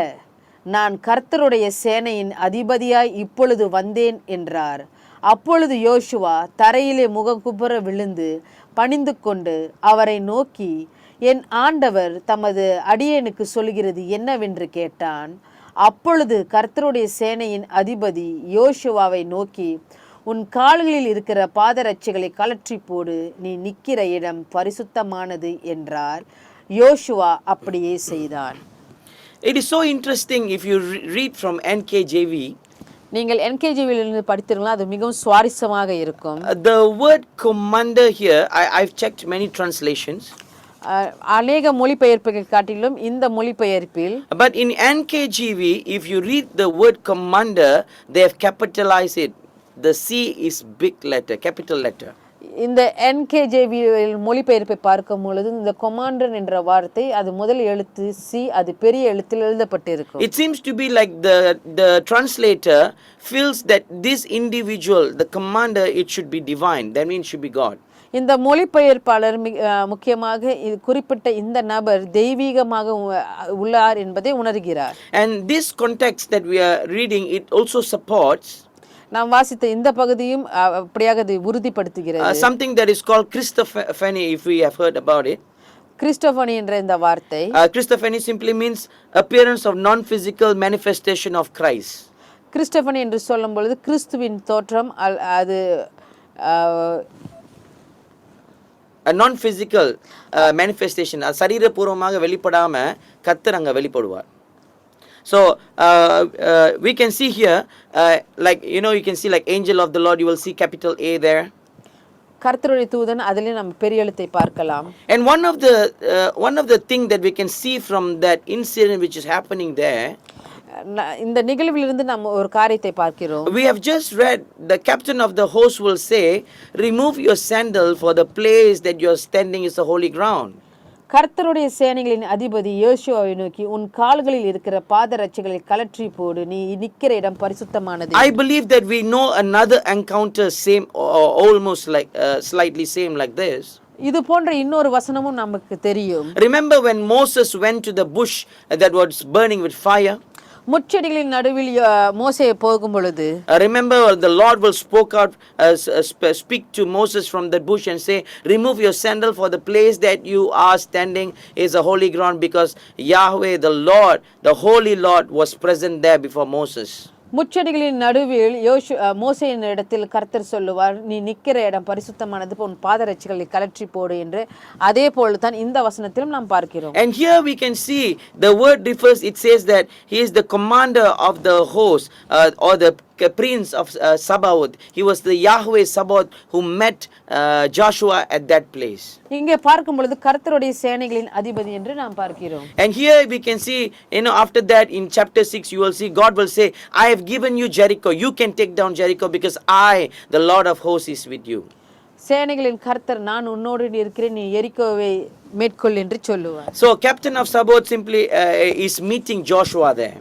நான் கர்த்தருடைய சேனையின் அதிபதியாய் இப்பொழுது வந்தேன் என்றார். அப்பொழுது யோசுவா தரையிலே முகங்குப்புற விழுந்து பணிந்து கொண்டு அவரை நோக்கி, என் ஆண்டவர் தமது அடியேனுக்கு சொல்கிறது என்னவென்று கேட்டான். அப்பொழுது கர்த்தருடைய சேனையின் அதிபதி யோசுவாவை நோக்கி, உன் கால்களில் இருக்கிற பாதரட்சைகளை கலற்றி போடு, நீ நிற்கிற இடம் பரிசுத்தமானது என்றார். யோசுவா அப்படியே செய்தான். It is so interesting if you read from NKJV. நீங்கள் NKJV-லிருந்து படித்தீர்களா, அது மிகவும் சுவாரஸ்யமாக இருக்கும். The word commander here, I've checked many translations. அநேக மொழிபெயர்ப்புகள் காட்டிலும் இந்த மொழிபெயர்ப்பில், but in NKJV, if you read the word commander, they have capitalized it. The C is big letter, capital letter. இந்த NKJV மொழிபெயர்ப்பை பார்க்கும் பொழுது இந்த கொமாண்டர் என்ற வார்த்தை அது முதல் எழுத்து C, அது பெரிய எழுத்தில் எழுதப்பட்டிருக்கும். It seems to be like the translator feels that this individual, the commander, it should be divine. That means should be God. இந்த மொழிபெயர்ப்பாளர் முக்கியமாக குறிப்பிட்ட இந்த நபர் தெய்வீகமாக உள்ளார் என்பதை உணர்கிறார். And this context that we are reading, it also supports நாம் வாசித்த இந்த பகுதியும் அப்படியாக அதை உறுதிப்படுத்துகிறது. Something that is called Christophany, if we have heard about it. கிறிஸ்டோபனி என்ற இந்த வார்த்தை, Christophany simply means appearance of non-physical manifestation of Christ. கிறிஸ்டபனி என்று சொல்லும் பொழுது கிறிஸ்துவின் தோற்றம் அது a non-physical manifestation. அது சரீரபூர்வமாக வெளிப்படாம கர்த்தர் அங்க வெளிப்படுவார். So we can see here like you can see like angel of the Lord, you will see capital A there. கர்த்தருடைய தூதன் அதிலே நம்ம பெரிய எழுத்தை பார்க்கலாம். And one of the thing that we can see from that incident which is happening there, இந்த நிகழ்விலிருந்து நம்ம ஒரு காரியத்தை பார்க்கிறோம். we have just read the captain of the host will say, remove your sandal, for the place that you are standing is the holy ground. கர்த்தருடைய சேனைகளின் அதிபதி யோசுவாவை நோக்கி உன் கால்களில் இருக்கிற பாதரட்சைகளை கழற்றி போடு, நீ நிக்கிற இடம் பரிசுத்தமானது. I believe that we know another encounter same or almost like slightly same like this. இது போன்ற இன்னொரு வசனமும் நமக்கு தெரியும். Remember when Moses went to the bush that was burning with fire? முட்செடிகளின் நடுவில் மோசே போகும் பொழுது remember the Lord will speak to Moses from the bush and say, remove your sandal, for the place that you are standing is a holy ground, because Yahweh the Lord, the holy Lord, was present there before Moses. முட்செடிகளின் நடுவில் மோசேயின் இடத்தில் கர்த்தர் சொல்லுவார், நீ நிக்கிற இடம் பரிசுத்தமானது, உன் பாதரட்சைகளை கழற்றி போடு என்று. அதே போல தான் இந்த வசனத்திலும் நாம் பார்க்கிறோம். And here we can see the word differs. It says that he is the commander of the host or the prince of Sabaoth. He was the Yahweh Sabaoth who met Joshua at that place. இங்கே பார்க்கும் பொழுது கர்த்தருடைய சேனைகளின் அதிபதி என்று நாம் பார்க்கிறோம். And here we can see, after that in chapter 6 you will see God will say, I have given you Jericho, you can take down Jericho because I, the Lord of hosts, is with you. சேனைகளின் கர்த்தர் நான் உன்னோடு இருக்கிறேன், நீ எரிகோவை மேற்கொள் என்று சொல்லுவார். So captain of Sabaoth simply is meeting Joshua there.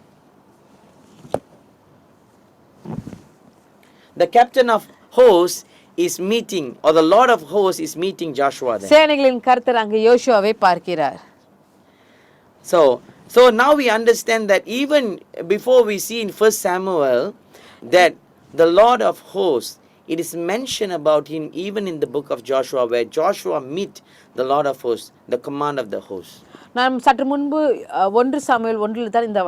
The captain of hosts is meeting, or the Lord of hosts is meeting Joshua there. சேனைகளின் கர்த்தர் அங்கே யோசுவாவை பார்க்கிறார். So now we understand that even before we see in 1 Samuel that the Lord of hosts, it is mentioned about him even in the book of Joshua, where Joshua meet the Lord of hosts, the command of the hosts. நாம் சற்று முன்பு 1 Samuel 1 தான் இந்த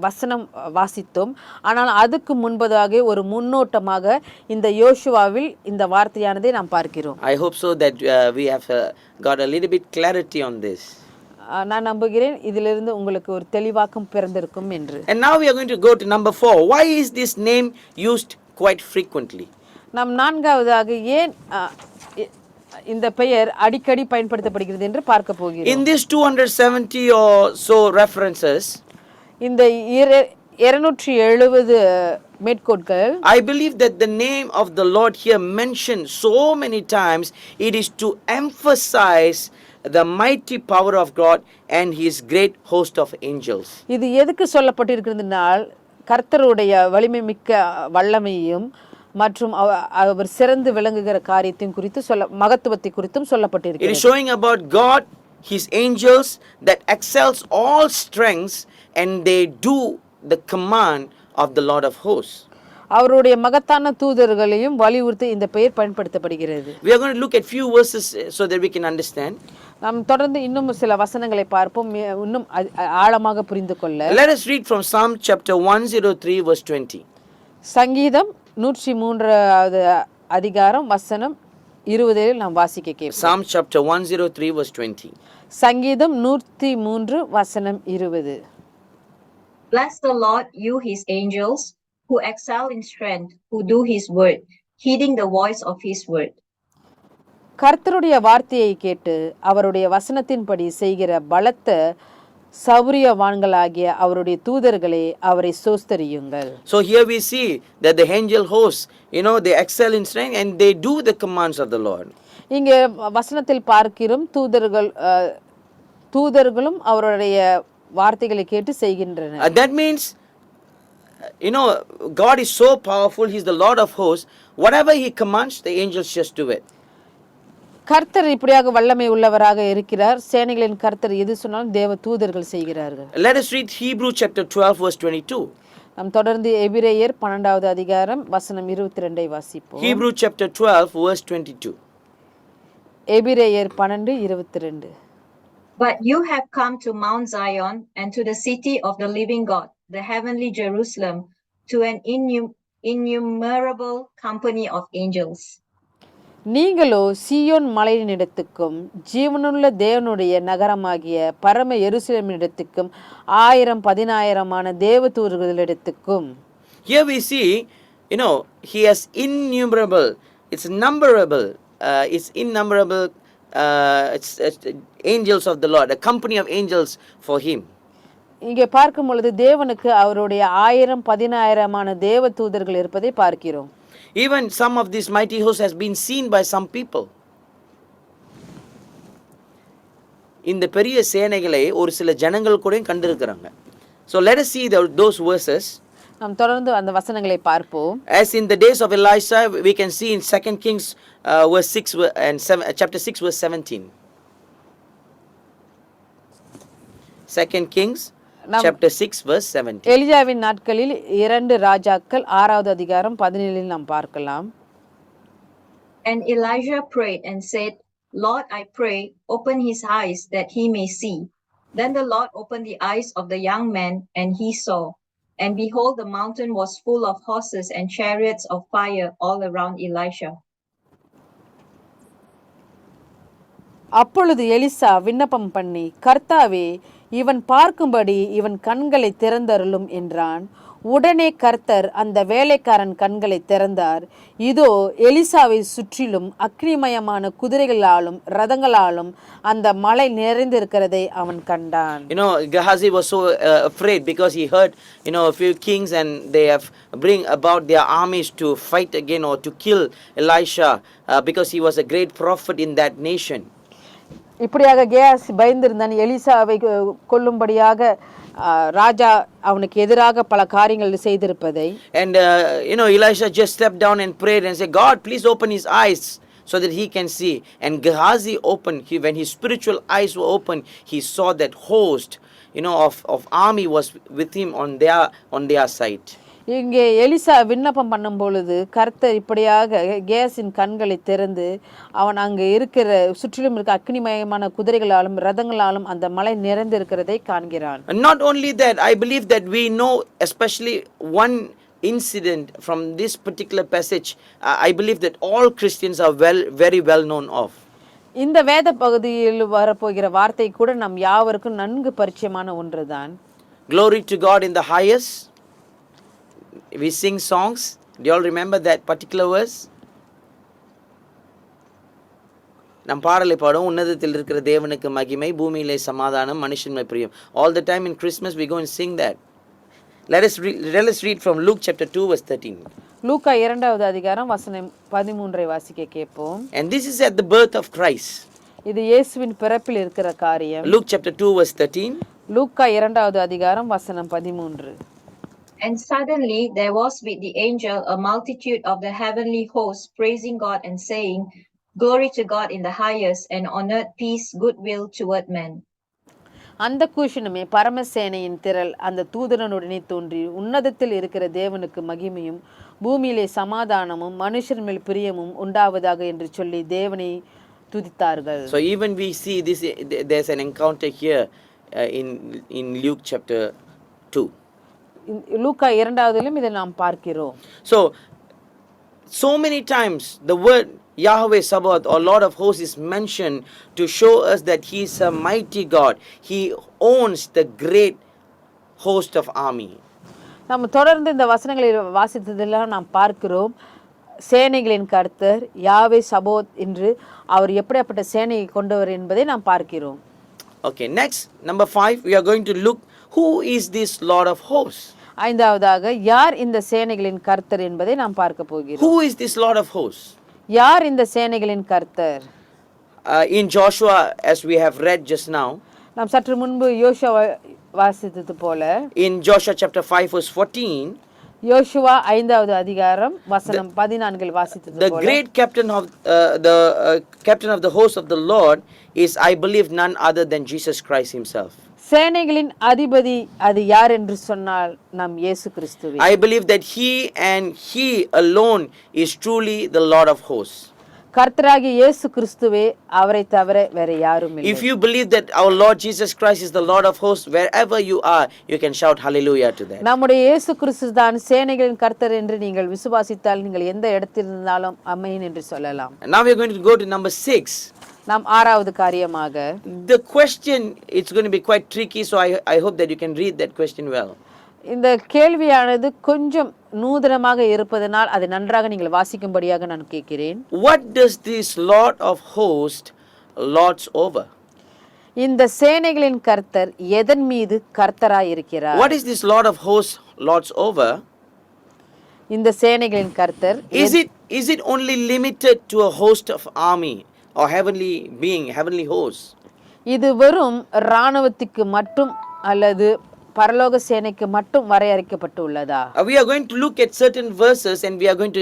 வசனம் வாசித்தோம். ஆனால் அதுக்கு முன்பதாக ஒரு முன்னோட்டமாக இந்த யோசுவாவில் இந்த வார்த்தையானதை நாம் பார்க்கிறோம். I hope so that we have got a little bit clarity on this. நான் நம்புகிறேன் இதிலிருந்து உங்களுக்கு ஒரு தெளிவாக்கம் பிறந்திருக்கும் என்று. And now we are going to go to number 4. Why is this name used quite frequently? நாம் நான்காவதாக ஏன் இந்த பெயர் அடிக்கடி பயன்படுத்தப்படுகிறது என்று பார்க்க போகிறோம். In this 270 or so references, இந்த 270 மேற்கோட்கள், I believe that the name of the Lord here mentioned so many times, it is to emphasize the mighty power of God and his great host of angels. இது எதுக்கு சொல்லப்பட்டிருக்கிறதுனால் கர்த்தருடைய வலிமை மிக்க வல்லமையும் மற்றும் அவர் சிறந்து விளங்குகிற காரியத்தையும் குறித்து மகத்துவத்தை குறித்தும் சொல்லப்பட்டிருக்கிறது. It is showing about God, his angels that excels all strengths, and they do the command of the Lord of hosts. அவருடைய மகத்தான தூதர்களையும் வலியுறுத்தி இந்த பெயர் பயன்படுத்தப்படுகிறது. We are going to look at few verses so that we can understand. நாம் தொடர்ந்து இன்னும் சில வசனங்களை பார்ப்போம், இன்னும் ஆழமாக புரிந்து கொள்ள. Let us read from Psalm chapter 103 verse 20. சங்கீதம் 103வது அதிகாரம் வசனம் 20 நாம் வாசிக்க கேட்போம். Psalm chapter 103 verse 20. சங்கீதம் 103 வசனம் 20. Bless the Lord, you his angels, who excel in strength, who do his word, heeding the voice of his word. கர்த்தருடைய வார்த்தையை கேட்டு அவருடைய வசனத்தின்படி செய்கிற பலத்த சௌரியவான்களாகிய அவருடைய தூதர்களே அவரை ஸ்தோத்திரியுங்கள். So here we see that the angel hosts, they excel in strength and they do the commands of the Lord. இங்கே வசனத்தில் பார்க்கிறோம் தூதர்களும் அவருடைய வார்த்தைகளை கேட்டு செய்கின்றனர். That means God is so powerful, he is the Lord of hosts. Whatever he commands, the angels just do it. கர்த்தர் இப்படியாக வல்லமை உள்ளவராக இருக்கிறார். சேனைகளின் கர்த்தர் எது சொன்னாலும் தேவ தூதர்கள் செய்கிறார்கள். Let us read Hebrew chapter 12 verse 22. நாம் தொடர்ந்து எபிரேயர் 12வது அதிகாரம் வசனம் 22ஐ வாசிப்போம். Hebrew chapter 12 verse 22. எபிரேயர் 12:22. But you have come to Mount Zion and to the city of the living God, the heavenly Jerusalem, to an innumerable company of angels. நீங்களோ சீயோன் மலையினிடத்துக்கும் ஜீவனுள்ள தேவனுடைய நகரமாகிய பரம எருசலேமினிடத்துக்கும் 1000 தேவதூதர்களிடத்துக்கும். Here we see, he has innumerable, it's numberable, it's innumerable it's angels of the Lord, a company of angels for him. இங்கே பார்க்கும் பொழுது தேவனுக்கு அவருடைய 1000 தேவதூதர்கள் இருப்பதை பார்க்கிறோம். Even some of this mighty host has been seen by some people. இந்த பெரிய சேனைகளை ஒரு சில ஜனங்கள் கூட கண்டிருக்கிறாங்க. So let us see those verses. நாம் தொடர்ந்து அந்த வசனங்களை பார்ப்போம். As in the days of Elisha, we can see in 2 Kings verse 6 and 7, chapter 6 verse 17. 2 Kings chapter 6 verse 17. எலியாவின் நாட்களில் 2 ராஜாக்கள் 6வது அதிகாரம் 17 நாம் பார்க்கலாம். And Elijah prayed and said, Lord, I pray, open his eyes that he may see. Then the Lord opened the eyes of the young man, and he saw. And behold, the mountain was full of horses and chariots of fire all around Elisha. அப்பொழுது Elisha விண்ணப்பம் பண்ணி, கர்த்தாவே, இவன் பார்க்கும்படி இவன் கண்களை திறந்தருளும் என்றான். உடனே கர்த்தர் அந்த வேலைக்காரன் கண்களை திறந்தார். இதோ எலிசாவை சுற்றிலும் அக்னிமயமான குதிரைகளாலும் ரதங்களாலும் அந்த மலை நிறைந்திருக்கிறதை அவன் கண்டான். Gehazi was so afraid because he heard, a few kings and they have bring about their armies to fight again or to kill Elisha because he was a great prophet in that nation. இப்படியாக கேயாசி பயந்திருந்தான். எலிசாவை கொல்லும்படியாக ராஜா அவனுக்கு எதிராக பல காரியங்கள் செய்திருப்பதை. And Elisha just stepped down and prayed and said, God, please open his eyes so that he can see. And Gehazi opened, when his spiritual eyes were open, he saw that host of army was with him on their side. இங்கே Elisha விண்ணப்பம் பண்ணும் பொழுது கர்த்தர் இப்படியாக கேயாசின் கண்களை திறந்து அவன் அங்கே இருக்கிற சுற்றிலும் இருக்க அக்னிமயமான குதிரைகளாலும் ரதங்களாலும் அந்த மலை நிறைந்திருக்கிறதை காண்கிறான். Not only that, I believe that we know especially one incident from this particular passage. I believe that all Christians are very well known of. இந்த வேத பகுதியில் வரப்போகிற வார்த்தை கூட நம் யாவருக்கும் நன்கு பரிச்சயமான ஒன்றுதான். Glory to God in the highest. We sing songs. Do you all remember that particular verse? நம் பாடலை பாடும், உன்னதத்தில் இருக்கிற தேவனுக்கு மகிமை, பூமியிலே சமாதானம், மனுஷன் மேல் பிரியம். All the time in Christmas we go and sing that. Let us read from Luke chapter 2 verse 13. லூக்கா 2வது அதிகாரம் வசனம் 13 வாசிக்க கேட்போம். And this is at the birth of Christ. இது இயேசுவின் பிறப்பில் இருக்கிற காரியம். Luke chapter 2 verse 13. லூக்கா 2வது அதிகாரம் வசனம் 13. And suddenly there was with the angel a multitude of the heavenly hosts praising God and saying, Glory to God in the highest, and on earth peace, goodwill toward men. அந்த கூஷனுமே பரமசேனையின் திரள் அந்த தூதனுடனே தோன்றி, உன்னதத்தில் இருக்கிற தேவனுக்கு மகிமையும் பூமியிலே சமாதானமும் மனுஷர் மேல் பிரியமும் உண்டாவதாக என்று சொல்லி தேவனை துதித்தார்கள். So even we see this, there's an encounter here in Luke chapter 2. லூக்கா 2வதிலும் இதை நாம் பார்க்கிறோம். So many times the word Yahweh Sabaoth or Lord of hosts is mentioned to show us that he is a mighty God. He owns the great host of army. நாம் தொடர்ந்து இந்த வசனங்களை வாசித்ததெல்லாம் நாம் பார்க்கிறோம். சேனைகளின் கர்த்தர் யாவே சபோத் என்று அவர் எப்படிப்பட்ட சேனையை கொண்டவர் என்பதை நாம் பார்க்கிறோம். Okay, next, number 5, we are going to look who is this Lord of hosts. ஐந்தாவதாக யார் இந்த சேனைகளின் கர்த்தர் என்பதை நாம் பார்க்க போகிறோம். Who is this Lord of hosts? யார் இந்த சேனைகளின் கர்த்தர்? In Joshua, as we have read just now, நாம் சற்று முன்பு யோசுவா வாசித்தது போல, in Joshua chapter 5 verse 14, யோசுவா 5வது அதிகாரம் வசனம் 14 வாசித்தது போல, the great captain of captain of the host of the Lord is, I believe, none other than Jesus Christ himself. சேனைகளின் அதிபதி அது யார் என்று சொன்னால் நம் இயேசு கிறிஸ்துவே. I believe that he and he alone is truly the Lord of hosts. கர்த்தராகிய இயேசு கிறிஸ்துவே, அவரை தவிர வேற யாரும் இல்லை. If you believe that our Lord Jesus Christ is the Lord of hosts, wherever you are, you can shout hallelujah to that. நம்முடைய இயேசு கிறிஸ்து தான் சேனைகளின் கர்த்தர் என்று நீங்கள் விசுவாசித்தால் நீங்கள் எந்த இடத்தில் இருந்தாலும் ஆமென் என்று சொல்லலாம். And now we are going to go to number 6. நாம் ஆறாவது காரியமாக, The question, it's going to be quite tricky, so I hope that you can read that question well. இந்த கேள்வியானது கொஞ்சம் நூதனமாக இருப்பதனால் அதை நன்றாக நீங்கள் வாசிக்கும்படியாக நான் கேட்கிறேன். What does this Lord of hosts lords over? இந்த சேனைகளின் கர்த்தர் எதன் மீது கர்த்தராய் இருக்கிறார்? What is this Lord of hosts lords over? இந்த சேனைகளின் கர்த்தர் Is it only limited to a host of army or heavenly being, heavenly hosts? இது வெறும் இராணுவத்துக்கு மட்டும் அல்லது பரலோக சேனைக்கு மட்டும் வரையறுக்கப்பட்டு உள்ளதா? We are going to look at certain verses and we are going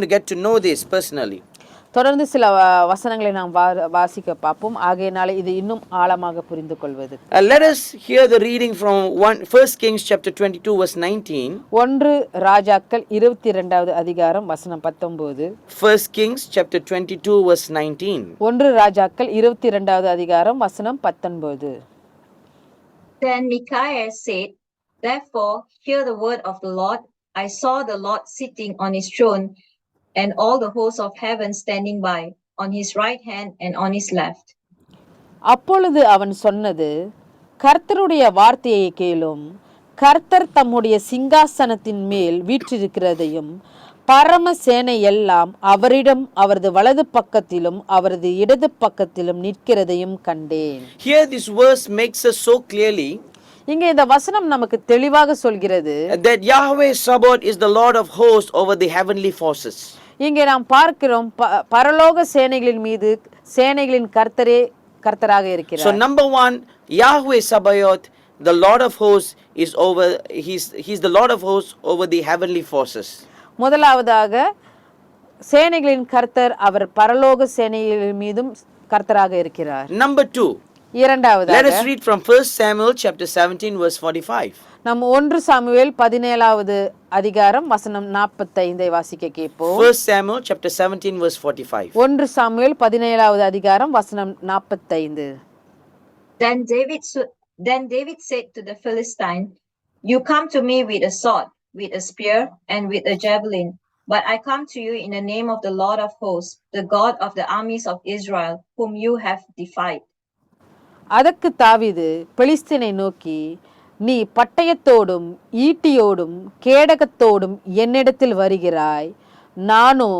to get to know this personally. தொடர்ந்து சில வசனங்களை நாம் வாசிக்க பார்ப்போம். ஆகையினால இது இன்னும் ஆழமாக புரிந்து கொள்வது. Let us hear the reading from 1 Kings chapter 22 verse 19. 1 ராஜாக்கள் 22வது அதிகாரம் வசனம் 19. 1 Kings chapter 22 verse 19. 1 ராஜாக்கள் 22வது அதிகாரம் வசனம் 19. Then Micaiah said, Therefore, hear the word of the Lord. I saw the Lord sitting on his throne, and all the hosts of heaven standing by, on his right hand and on his left. அப்பொழுது அவன் சொன்னது, கர்த்தருடைய வார்த்தையை கேளும். கர்த்தர் தம்முடைய சிங்காசனத்தின் மேல் வீற்றிருக்கிறதையும் பரம சேனை எல்லாம் அவரிடம் அவரது வலது பக்கத்திலும் அவரது இடது பக்கத்திலும் நிற்கிறதையும் கண்டேன். Here this verse makes us so clearly இங்கே இந்த வசனம் நமக்கு தெளிவாக சொல்கிறது that Yahweh Sabaoth is the Lord of hosts over the heavenly forces. இங்கே நாம் பார்க்கிறோம் பரலோக சேனைகளின் மீது சேனைகளின் கர்த்தரே கர்த்தராக இருக்கிறார். So number 1, Yahweh Sabaoth, the Lord of hosts, is over. He's the Lord of hosts over the heavenly forces. முதலாவதாக சேனைகளின் கர்த்தர் அவர் பரலோக சேனைகளின் மீதும் கர்த்தராக இருக்கிறார். Number 2, இரண்டாவதாக let us read from 1 Samuel chapter 17 verse 45. நம்ம 1 சாமுவேல் 17வது அதிகாரம் வசனம் 45ஐ வாசிக்க கேட்போம். 1 Samuel chapter 17 verse 45. 1 சாமுவேல் 17வது அதிகாரம் வசனம் 45. Then David said to the Philistine, You come to me with a sword, with a spear, and with a javelin, but I come to you in the name of the Lord of hosts, the God of the armies of Israel, whom you have defied. அதற்கு தாவீது பெலிஸ்தீனை நோக்கி, நீ பட்டயத்தோடும் ஈட்டியோடும் கேடகத்தோடும் என்னிடத்தில் வருகிறாய், நானோ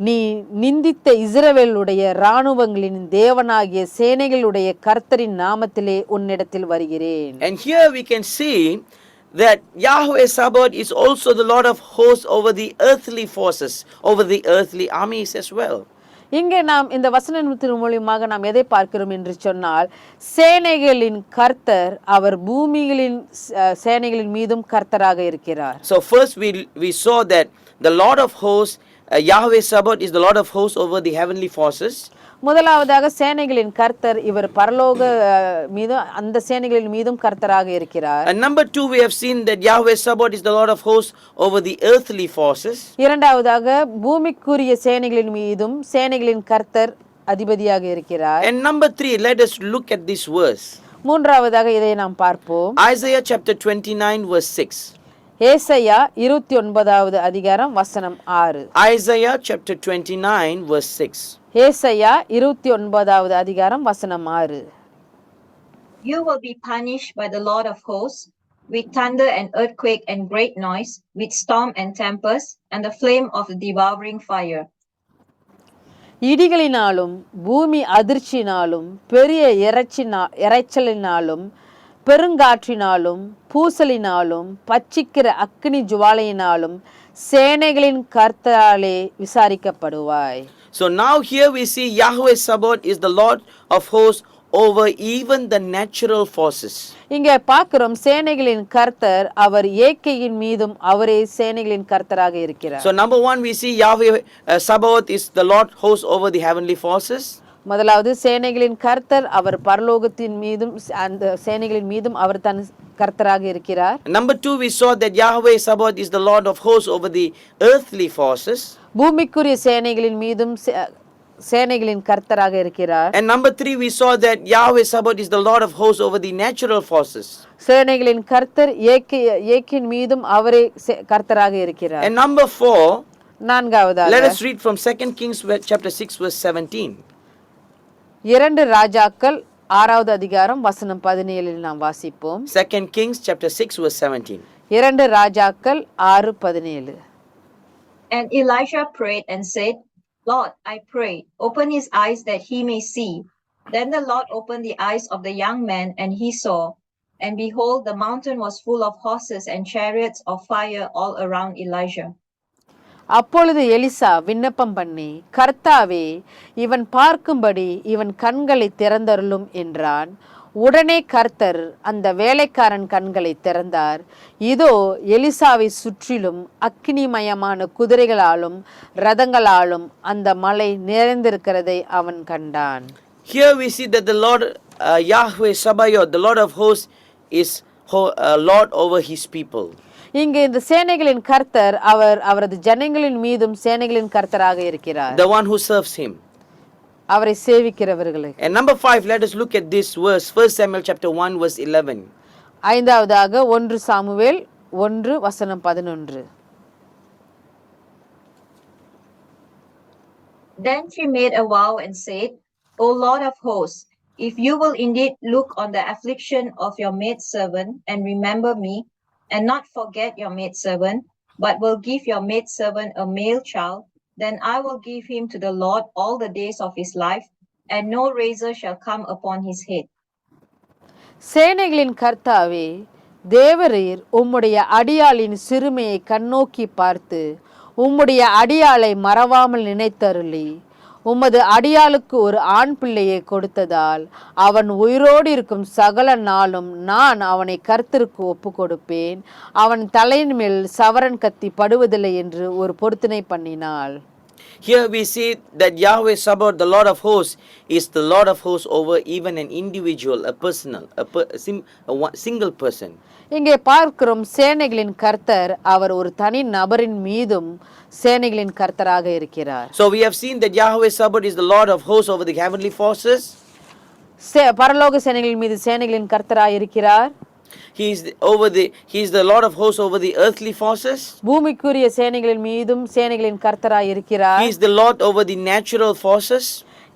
நீ நிந்தித்த இஸ்ரவேலுடைய இராணுவங்களின் தேவனாகிய சேனைகளுடைய கர்த்தரின் நாமத்திலே உன்னிடத்தில் வருகிறேன். And here we can see that Yahweh Sabaoth is also the Lord of hosts over the earthly forces, over the earthly armies as well. இங்கே நாம் இந்த வசனத்தின் மூலமாக நாம் எதை பார்க்கிறோம் என்று சொன்னால், சேனைகளின் கர்த்தர் அவர் பூமிகளின் சேனைகளின் மீதும் கர்த்தராக இருக்கிறார். So first we saw that the Lord of hosts, Yahweh Sabaoth is the Lord of hosts over the heavenly forces. முதலாவதாக சேனைகளின் கர்த்தர் இவர் பரலோக மீதும் அந்த சேனைகளின் மீதும் கர்த்தராக இருக்கிறார். And number 2, we have seen that Yahweh Sabaoth is the Lord of hosts over the earthly forces. இரண்டாவதாக பூமிக்குரிய சேனைகளின் மீதும் சேனைகளின் கர்த்தர் அதிபதியாக இருக்கிறார். And number 3, let us look at this verse. மூன்றாவதாக இதை நாம் பார்ப்போம். Isaiah chapter 29 verse 6. ஏசாயா 29வது அதிகாரம் வசனம் 6. Isaiah chapter 29 verse 6. ஏசாயா 29வது அதிகாரம் வசனம் 6. You will be punished by the Lord of hosts with thunder and earthquake and great noise, with storm and tempest and the flame of the devouring fire. இடிகளினாலும் பூமி அதிர்ச்சினாலும் பெரிய இரைச்சலினாலும் பெருங்காற்றினாலும் பூசலினாலும் பச்சிக்கிற அக்கினி ஜுவாலையினாலும் சேனைகளின் கர்த்தராலே விசாரிக்கப்படுவாய். So now here we see Yahweh Sabaoth is the Lord of hosts over even the natural forces. இங்கே பார்க்கிறோம் சேனைகளின் கர்த்தர் அவர் இயற்கையின் மீதும் அவரே சேனைகளின் கர்த்தராக இருக்கிறார். So number 1, we see Yahweh Sabaoth is the Lord hosts over the heavenly forces. முதலாவது சேனைகளின் கர்த்தர் அவர் பரலோகத்தின் மீதும் அந்த சேனைகளின் மீதும் அவர் தன் கர்த்தராக இருக்கிறார். Number 2, we saw that Yahweh Sabaoth is the Lord of hosts over the earthly forces. பூமிக்குரிய சேனைகளின் மீதும் சேனைகளின் கர்த்தராக இருக்கிறார். And number 3, we saw that Yahweh Sabaoth is the Lord of hosts over the natural forces. சேனைகளின் கர்த்தர் ஏக்கின் மீதும் அவரே கர்த்தராக இருக்கிறார். And number 4, நான்காவதாக let us read from 2 Kings chapter 6 verse 17. 2 ராஜாக்கள் 6வது அதிகாரம் வசனம் 17 நாம் வாசிப்போம். 2 Kings chapter 6 verse 17. 2 ராஜாக்கள் 6:17. And Elisha prayed and said, Lord, I pray, open his eyes that he may see. Then the Lord opened the eyes of the young man, and he saw. And behold, the mountain was full of horses and chariots of fire all around Elijah. அப்பொழுது Elisha விண்ணப்பம் பண்ணி, கர்த்தாவே, இவன் பார்க்கும்படி இவன் கண்களை திறந்தருளும் என்றான். உடனே கர்த்தர் அந்த வேலைக்காரன் கண்களை திறந்தார். இதோ எலிசாவை சுற்றிலும் அக்கினிமயமான குதிரைகளாலும் ரதங்களாலும் அந்த மலை நிறைந்திருக்கிறதை அவன் கண்டான். Here we see that the Lord Yahweh Sabaoth, the Lord of hosts, is Lord over his people. இங்கே இந்த சேனைகளின் கர்த்தர் அவரது ஜனங்களின் மீதும் சேனைகளின் கர்த்தராக இருக்கிறார். The one who serves him. அவரை சேவிக்கிறவர்களுக்கு. And number 5, let us look at this verse, 1 Samuel chapter 1 verse 11. ஐந்தாவதாக 1 சாமுவேல் 1 வசனம் 11. Then she made a vow and said, O Lord of hosts, if you will indeed look on the affliction of your maidservant and remember me, and not forget your maidservant, but will give your maidservant a male child, then I will give him to the Lord all the days of his life, and no razor shall come upon his head. சேனைகளின் கர்த்தாவே, தேவரீர் உம்முடைய அடியாளின் சிறுமையை கண்ணோக்கி பார்த்து உம்முடைய அடியாளை மறவாமல் நினைத்தருளி உமது அடியாளுக்கு ஒரு ஆண் பிள்ளையை கொடுத்ததால் அவன் உயிரோடு இருக்கும் சகல நாளும் நான் அவனை கர்த்தருக்கு ஒப்பு கொடுப்பேன். அவன் தலையின் மேல் சவரன் கத்தி படுவதில்லை என்று ஒரு பொருத்தனை பண்ணினாள். Here we see that Yahweh Sabaoth, the Lord of hosts, is the Lord of hosts over even an individual, a single person. இங்கே பார்க்கிறோம் சேனைகளின் கர்த்தர் அவர் ஒரு தனி நபரின் மீதும் சேனைகளின் கர்த்தராக இருக்கிறார். So we have seen that Yahweh Sabaoth is the Lord of hosts over the heavenly forces. பரலோக சேனைகளின் மீது சேனைகளின் கர்த்தராக இருக்கிறார். He is the Lord of hosts over the earthly forces. பூமிக்குரிய சேனைகளின் மீதும் சேனைகளின் கர்த்தராக இருக்கிறார். He is the Lord over the natural forces.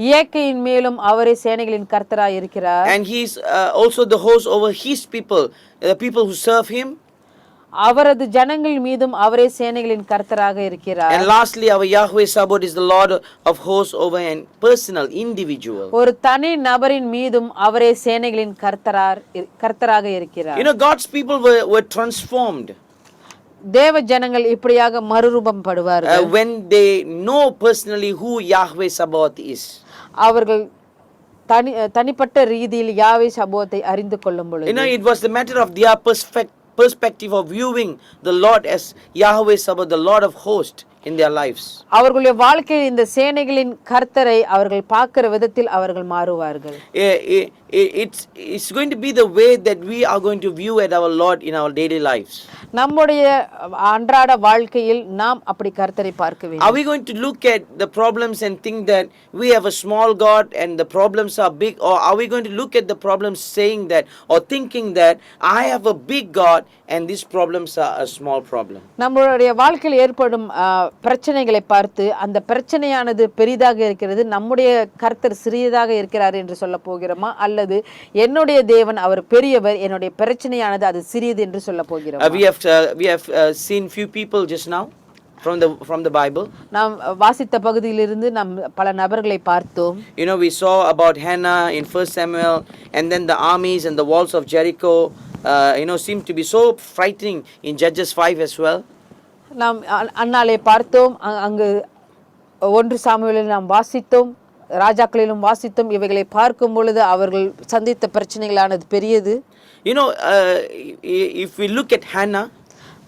இயற்கையின் மேலும் அவரே சேனைகளின் கர்த்தராக இருக்கிறார். And he is also the host over his people, the people who serve him. அவரது ஜனங்கள் மீதும் அவரே சேனைகளின் கர்த்தராக இருக்கிறார். And lastly, our Yahweh Sabaoth is the Lord of hosts over an personal individual. ஒரு தனி நபரின் மீதும் அவரே சேனைகளின் கர்த்தராக இருக்கிறார். You know, God's people were transformed தேவ ஜனங்கள் இப்படியாக மறுரூபம் படுவார்கள் when they know personally who Yahweh Sabaoth is. அவர்கள் தனிப்பட்ட ரீதியில் யாவே சபோத்தை அறிந்து கொள்ளும் பொழுது, You know, it was the matter of their perspective of viewing the Lord as Yahweh Sabaoth, the Lord of hosts in their lives. அவர்களுடைய வாழ்க்கையில் இந்த சேனைகளின் கர்த்தரை அவர்கள் பார்க்கிற விதத்தில் அவர்கள் மாறுவார்கள். It's going to be the way that we are going to view at our Lord in our daily lives. நம்முடைய அன்றாட வாழ்க்கையில் நாம் அப்படி கர்த்தரை பார்க்க வேண்டும். Are we going to look at the problems and think that we have a small God and the problems are big, or are we going to look at the problems saying that or thinking that I have a big God and these problems are a small problem? நம்மளுடைய வாழ்க்கையில் ஏற்படும் பிரச்சனைகளை பார்த்து அந்த பிரச்சனையானது பெரிதாக இருக்கிறது, நம்முடைய கர்த்தர் சிறியதாக இருக்கிறார் என்று சொல்ல போகிறோமா, அல்லது என்னுடைய தேவன் அவர் பெரியவர், என்னுடைய பிரச்சனையானது அது சிறியது என்று சொல்ல போகிறோமா? We have seen few people just now from the Bible. நாம் வாசித்த பகுதியிலிருந்து நாம் பல நபர்களை பார்த்தோம். You know, we saw about Hannah in 1 Samuel, and then the armies and the walls of Jericho seem to be so frightening in Judges 5 as well. நாம் அன்னாலே பார்த்தோம், அங்கு 1 சாமுவேலில் நாம் வாசித்தோம், ராஜாக்களிலும் வாசித்தோம். இவைகளை பார்க்கும் பொழுது அவர்கள் சந்தித்த பிரச்சனைகளானது பெரியது. You know, if we look at Hannah,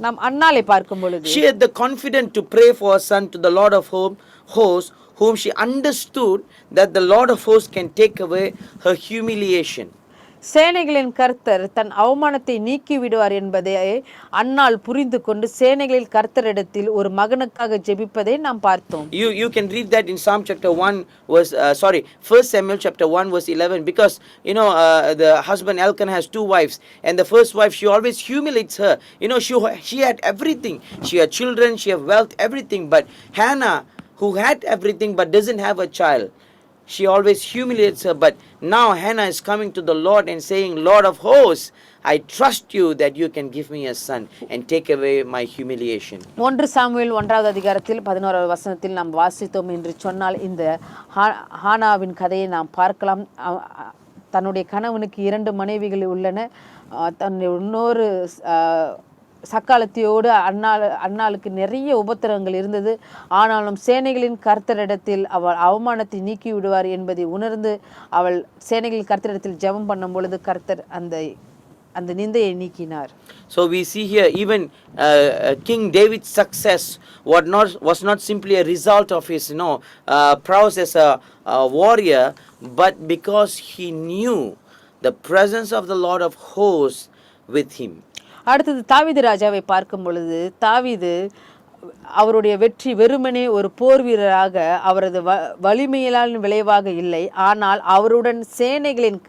நாம் அன்னாலே பார்க்கும் பொழுது she had the confidence to pray for her son to the Lord of hosts, whom she understood that the Lord of hosts can take away her humiliation. சேனைகளின் கர்த்தர் தன் அவமானத்தை நீக்கி விடுவார் என்பதை அன்னாள் புரிந்து கொண்டு சேனைகளின் கர்த்தரிடத்தில் ஒரு மகனுக்காக ஜெபிப்பதை நாம் பார்த்தோம். You can read that in Psalm chapter 1 verse 1 Samuel chapter 1 verse 11, because the husband Elkanah has two wives, and the first wife, she always humiliates her. She had everything. She had children, she had wealth, everything, but Hannah, who had everything but doesn't have a child, she always humiliates her. But now Hannah is coming to the Lord and saying, Lord of hosts, I trust you that you can give me a son and take away my humiliation. 1 Samuel 1வது அதிகாரத்தில் 11வது வசனத்தில் நாம் வாசித்தோம் என்று சொன்னால் இந்த ஹானாவின் கதையை நாம் பார்க்கலாம். தன்னுடைய கணவனுக்கு 2 மனைவிகள் உள்ளன. தன்னுடைய இன்னொரு சக்காலத்தியோடு அன்னாளுக்கு நிறைய உபத்திரவங்கள் இருந்தது. ஆனாலும் சேனைகளின் கர்த்தரிடத்தில் அவள் அவமானத்தை நீக்கி விடுவார் என்பதை உணர்ந்து அவள் சேனைகளின் கர்த்தரிடத்தில் ஜெபம் பண்ணும் பொழுது கர்த்தர் அந்த நிந்தையை நீக்கினார். So we see here even King David's success was not simply a result of his prowess as a warrior, but because he knew the presence of the Lord of hosts with him. அடுத்தது தாவீது ராஜாவை பார்க்கும் பொழுது தாவீது அவருடைய வெற்றி வெறுமனே ஒரு போர் வீரராக அவரது வலிமையிலான விளைவாக இல்லை, ஆனால் அவருடன் சேனைகளின்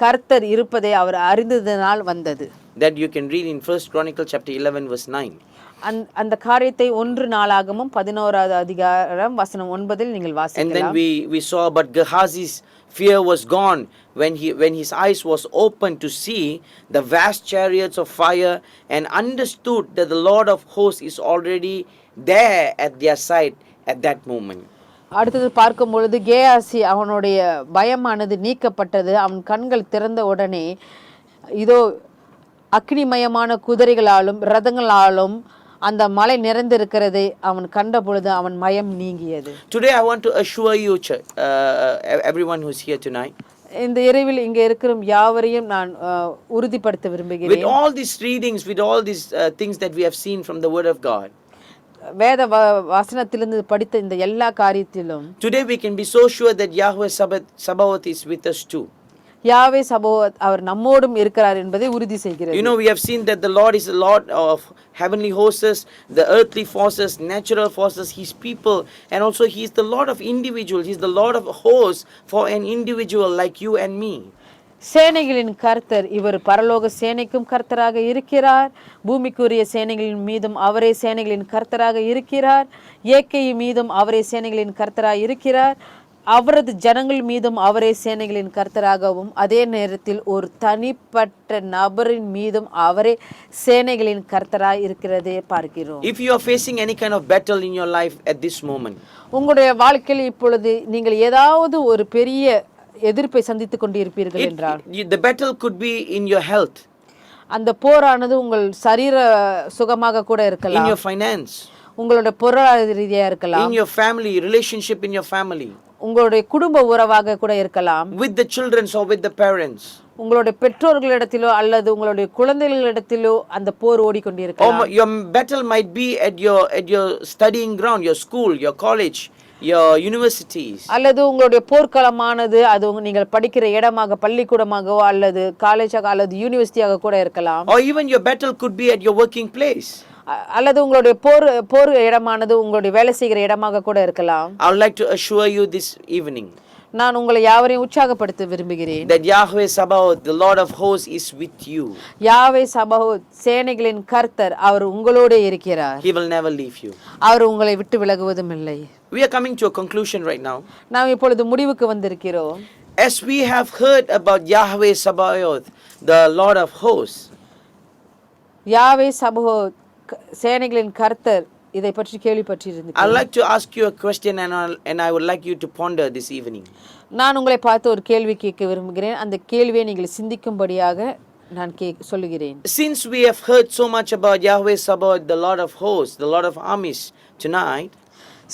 கர்த்தர் இருப்பதை அவர் அறிந்ததனால் வந்தது. That you can read in 1 Chronicles chapter 11 verse 9. அந்த காரியத்தை 1 நாளாகமம் 11வது அதிகாரம் வசனம் 9 நீங்கள் வாசிக்கலாம். And then we saw, but Gehazi's fear was gone when his eyes was open to see the vast chariots of fire, and understood that the Lord of hosts is already there at their side at that moment. அடுத்தது பார்க்கும் பொழுது கேயாசி அவனுடைய பயமானது நீக்கப்பட்டது. அவன் கண்கள் திறந்த உடனே இதோ அக்னிமயமான குதிரைகளாலும் ரதங்களாலும் அந்த மலை நிறைந்திருக்கிறதை அவன் கண்ட பொழுது அவன் மயம் நீங்கியது. Today I want to assure you, everyone who's here tonight, இந்த இரவில் இங்கே இருக்கிற யாவரையும் நான் உறுதிப்படுத்த விரும்புகிறேன். with all these readings, with all these things that we have seen from the word of God, வேத வசனத்திலிருந்து படித்த இந்த எல்லா காரியத்திலும் today we can be so sure that Yahweh Sabaoth is with us too. யாவே சபோத் அவர் நம்மோடும் இருக்கிறார் என்பதை உறுதி செய்கிறது. We have seen that the Lord is the Lord of heavenly hosts, the earthly forces, natural forces, his people, and also he is the Lord of individuals. He is the Lord of hosts for an individual like you and me. சேனைகளின் கர்த்தர் இவர் பரலோக சேனைக்கும் கர்த்தராக இருக்கிறார். பூமிக்குரிய சேனைகளின் மீதும் அவரே சேனைகளின் கர்த்தராக இருக்கிறார். இயற்கை மீதும் அவரே சேனைகளின் கர்த்தராக இருக்கிறார். அவரது ஜனங்கள் மீதும் அவரே சேனைகளின் கர்த்தராகவும் அதே நேரத்தில் ஒரு தனிப்பட்ட நபரின் மீதும் அவரே சேனைகளின் கர்த்தராக இருக்கிறதே பார்க்கிறோம். If you are facing any kind of battle in your life at this moment, உங்களுடைய வாழ்க்கையில் இப்பொழுது நீங்கள் ஏதாவது ஒரு பெரிய எதிர்ப்பை சந்தித்துக் கொண்டிருப்பீர்கள் என்றால், the battle could be in your health, அந்த போரானது உங்கள் சரீர சுகமாக கூட in இருக்கலாம், your finance, உங்களுடைய பொருளாதார ரீதியா இருக்கலாம், in your family, relationship in your family, உங்களுடைய குடும்ப உறவாக கூட இருக்கலாம், with the children or with the parents, உங்களுடைய பெற்றோர்களிடத்திலோ அல்லது உங்களுடைய குழந்தைகளிடத்திலோ அந்த போர் ஓடிக்கொண்டிருக்கலாம். or your battle might be at your studying ground, your school, your college, your universities, அல்லது உங்களுடைய போர்க்களமானது அது நீங்கள் படிக்கிற இடமாக பள்ளிக்கூடமாகவோ அல்லது காலேஜாக அல்லது யூனிவர்சிட்டியாக கூட இருக்கலாம், or even your battle could be at your working place. அல்லது உங்களுடைய போர் இடமானது உங்களுடைய வேலை செய்கிற இடமாக கூட இருக்கலாம். I would like to assure you this evening நான் உங்களை யாவரையும் உற்சாகப்படுத்த விரும்புகிறேன். that Yahweh Sabaoth, the Lord of hosts, is with you. யாவே சபோத் சேனைகளின் கர்த்தர் அவர் உங்களோடு இருக்கிறார். He will never leave you. அவர் உங்களை விட்டு விலகுவதும் இல்லை. We are coming to a conclusion right now. நாம் இப்பொழுது முடிவுக்கு வந்திருக்கிறோம். As we have heard about Yahweh Sabaoth, the Lord of hosts, யாவே சபோத் சேனைகளின் கர்த்தர் இதை பற்றி கேள்விப்பட்டிருந்தேன். I'd like to ask you a question, and I would like you to ponder this evening. நான் உங்களை பார்த்து ஒரு கேள்வி கேட்க விரும்புகிறேன். அந்த கேள்வியை நீங்கள் சிந்திக்கும்படியாக நான் சொல்லுகிறேன். Since we have heard so much about Yahweh Sabaoth, the Lord of hosts, the Lord of armies tonight,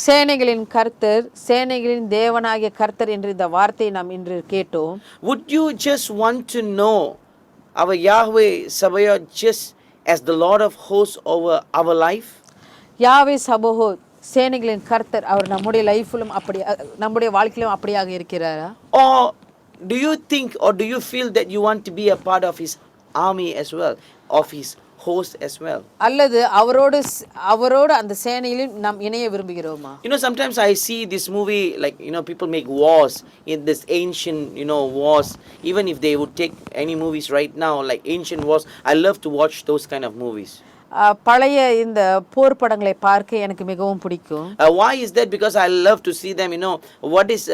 சேனைகளின் கர்த்தர் சேனைகளின் தேவனாகிய கர்த்தர் என்ற இந்த வார்த்தையை நாம் இன்று கேட்டோம். would you just want to know our Yahweh Sabaoth just as the Lord of hosts over our life? யாவே சபோத் சேனைகளின் கர்த்தர் அவர் நம்முடைய லைஃபிலும் அப்படி நம்முடைய வாழ்க்கையிலும் அப்படியாக இருக்கிறாரா? Or do you think or do you feel that you want to be a part of his army as well, of his host as well? அல்லது அவரோடு அந்த சேனையிலும் நாம் இணைய விரும்புகிறோமா? You know, sometimes I see this movie, like, you know, people make wars in this ancient, you know, wars. Even if they would take any movies right now, like ancient wars, I love to watch those kind of movies. பழைய இந்த போர் படங்களை பார்க்க எனக்கு மிகவும் பிடிக்கும். Why is that? Because I love to see them, you know, what is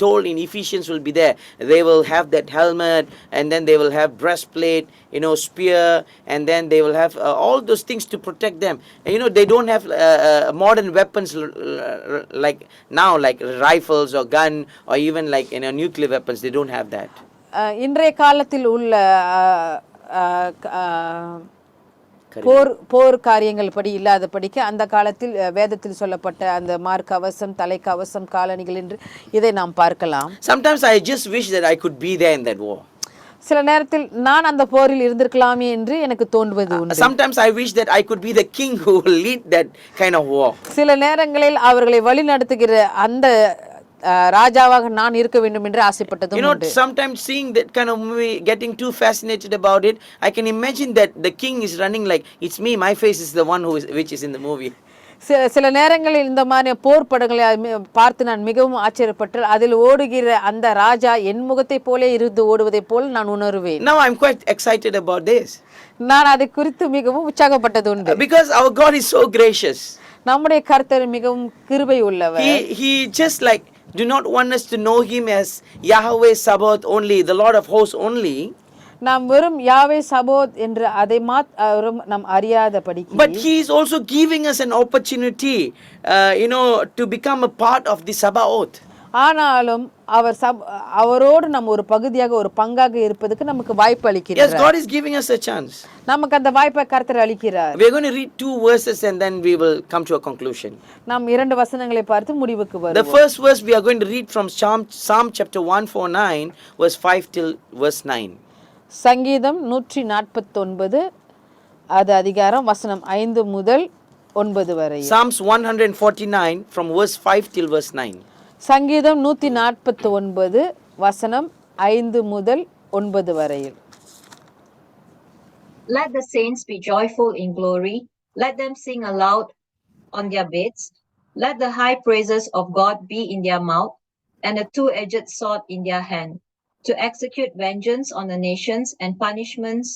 told in Ephesians will be there. They will have that helmet, and then they will have breastplate, you know, spear, and then they will have all those things to protect them. And, you know, they don't have modern weapons like now, like rifles or gun or even like, you know, nuclear weapons. They don't have that. இன்றைய காலத்தில் உள்ள போர் காரியங்கள் படி இல்லாதபடிக்கு அந்த காலத்தில் வேதத்தில் சொல்லப்பட்ட அந்த மார்க்கவசம், தலைக்கவசம், காலணிகள் என்று இதை நாம் பார்க்கலாம். Sometimes I just wish that I could be there in that war. சில நேரத்தில் நான் அந்த போரில் இருந்திருக்கலாமே என்று எனக்கு தோன்றுவது உண்டு. Sometimes I wish that I could be the king who will lead that kind of war. சில நேரங்களில் அவர்களை வழி நடத்துகிற அந்த ராஜாவாக நான் இருக்க வேண்டும் என்று ஆசைப்பட்டதும் You know, உண்டு. sometimes seeing that kind of movie, getting too fascinated about it, I can imagine that the king is running like, it's me, my face is the one which is in the movie. சில நேரங்களில் இந்த மாதிரி போர் படங்களை பார்த்து நான் மிகவும் ஆச்சரியப்பட்டு அதில் ஓடுகிற அந்த ராஜா என் முகத்தை போலே இருந்து ஓடுவதை போல் நான் உணர்வேன். Now I'm quite excited about this. நான் அதை குறித்து மிகவும் உற்சாகப்பட்டது உண்டு. Because our God is so gracious. நம்முடைய கர்த்தர் மிகவும் கிருபை உள்ளவர். He just like do not want us to know him as Yahweh Sabaoth only, the Lord of hosts only. நாம் வெறும் யாவே சபோத் என்று அதை நாம் அறியாதபடிக்கு. But he is also giving us an opportunity, you know, to become a part of the Sabaoth. ஆனாலும் அவரோடு நம்ம ஒரு பகுதியாக ஒரு பங்காக இருப்பதற்கு நமக்கு வாய்ப்பு அளிக்கிறார். Yes, God is giving us a chance. நமக்கு அந்த வாய்ப்பை கர்த்தர் அளிக்கிறார். We are going to read 2 verses and then we will come to a conclusion. நாம் 2 வசனங்களை பார்த்து முடிவுக்கு வருவோம். The first verse we are going to read from Psalm chapter 149 verse 5 till verse 9. சங்கீதம் 149 அது அதிகாரம் வசனம் 5 முதல் 9 வரை. Psalms 149 from verse 5 till verse 9. சங்கீதம் 149 வசனம் 5 முதல் 9 வரையில். Let the saints be joyful in glory. Let them sing aloud on their beds. Let the high praises of God be in their mouth, and a 2-edged sword in their hand, to execute vengeance on the nations and punishments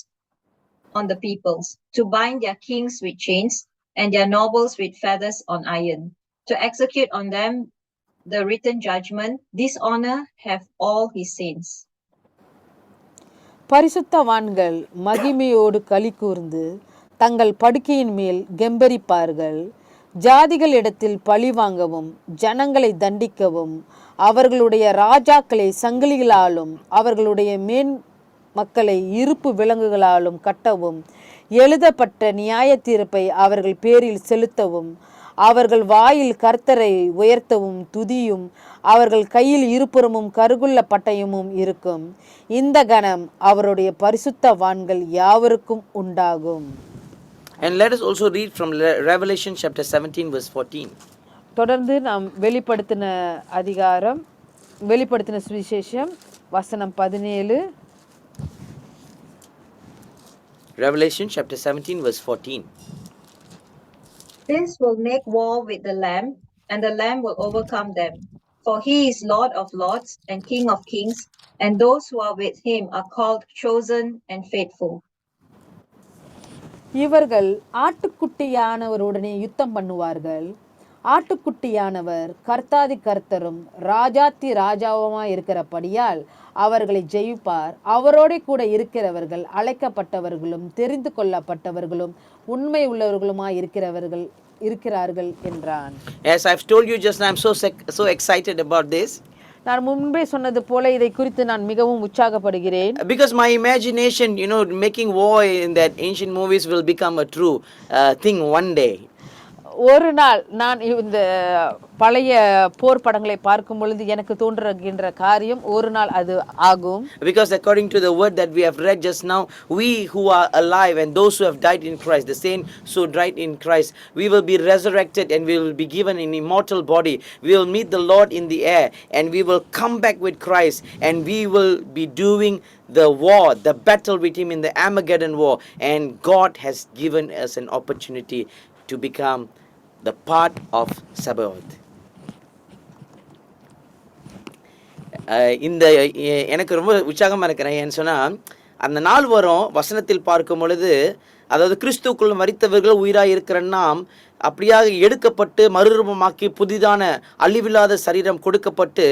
on the peoples, to bind their kings with chains and their nobles with fetters on iron, to execute on them the written judgment. This honor have all his saints. பரிசுத்தவான்கள் மகிமையோடு களி கூர்ந்து தங்கள் படுக்கையின் மேல் கெம்பரிப்பார்கள். ஜாதிகளிடத்தில் பழி வாங்கவும் ஜனங்களை தண்டிக்கவும் அவர்களுடைய ராஜாக்களை சங்கிலிகளாலும் அவர்களுடைய மேன் மக்களை இருப்பு விலங்குகளாலும் கட்டவும் எழுதப்பட்ட நியாய தீர்ப்பை அவர்கள் பேரில் செலுத்தவும் அவர்கள் வாயில் கர்த்தரை உயர்த்தவும் துதியும் அவர்கள் கையில் இருபுறமும் கருகுள்ள பட்டயமும் இருக்கும். இந்த கணம் அவருடைய பரிசுத்தவான்கள் யாவருக்கும் உண்டாகும். And let us also read from Revelation chapter 17 verse 14. தொடர்ந்து நாம் வெளிப்படுத்தின சுவிசேஷம் வசனம் 17. Revelation chapter 17 verse 14. This will make war with the Lamb, and the Lamb will overcome them. For he is Lord of lords and King of kings, and those who are with him are called chosen and faithful. இவர்கள் ஆட்டுக்குட்டியானவருடனே யுத்தம் பண்ணுவார்கள். ஆட்டுக்குட்டியானவர் கர்த்தாதி கர்த்தரும் ராஜாத்தி ராஜாவுமாய் இருக்கிறபடியால் அவர்களை ஜெயிப்பார். அவரோட கூட இருக்கிறவர்கள் அழைக்கப்பட்டவர்களும் தெரிந்து கொள்ளப்பட்டவர்களும் உண்மை உள்ளவர்களுமாய் இருக்கிறார்கள் என்றான். As I've told you just now, I'm so excited about this. நான் முன்பே சொன்னது போல இதை குறித்து நான் மிகவும் உற்சாகப்படுகிறேன். Because my imagination, you know, making war in that ancient movies will become a true thing one day. ஒரு நாள் நான் இந்த பழைய போர் படங்களை பார்க்கும் பொழுது எனக்கு தோன்றுகின்ற காரியம் ஒரு நாள் அது ஆகும். Because according to the word that we have read just now, we who are alive and those who have died in Christ, the saints who died in Christ, we will be resurrected and we will be given an immortal body. We will meet the Lord in the air and we will come back with Christ and we will be doing the war, the battle with him in the Armageddon war. And God has given us an opportunity to become the part of Sabaoth. இந்த எனக்கு ரொம்ப உற்சாகமாக இருக்கிறேன். ஏன்னு சொன்னால் அந்த நாள் வரும் வசனத்தில் பார்க்கும் பொழுது, அதாவது கிறிஸ்துவுக்குள் மரித்தவர்கள் உயிராக இருக்கிற நாம் அப்படியாக எடுக்கப்பட்டு மறுரூபமாக்கி புதிதான அழிவில்லாத சரீரம் கொடுக்கப்பட்டு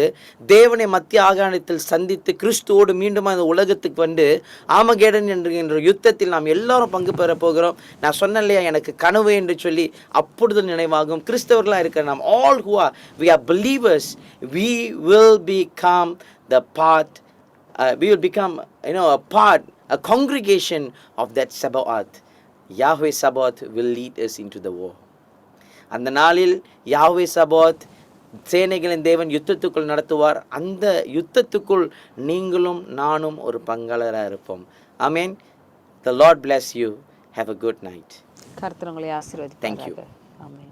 தேவனை மத்திய ஆகாயத்தில் சந்தித்து கிறிஸ்துவோடு மீண்டும் அந்த உலகத்துக்கு வந்து ஆமகேடன் என்கின்ற யுத்தத்தில் நாம் எல்லாரும் பங்கு பெற போகிறோம். நான் சொன்னேன் இல்லையா, எனக்கு கனவு என்று சொல்லி அப்பொழுது நினைவாகும். கிறிஸ்தவர்களாக இருக்கிற நாம் all who are we are believers, we will become the part, we will become a part, a congregation of that Sabaoth. Yahweh Sabaoth will lead us into the war. அந்த நாளில் யாஹ்வே சபாத் சேனைகளின் தேவன் யுத்தத்துக்குள் நடத்துவார். அந்த யுத்தத்துக்குள் நீங்களும் நானும் ஒரு பங்காளராக இருப்போம். ஆமென். The Lord bless you. Have a good night. கர்த்தர் உங்களை ஆசீர்வதிப்பாராக. Thank you. ஆமென்.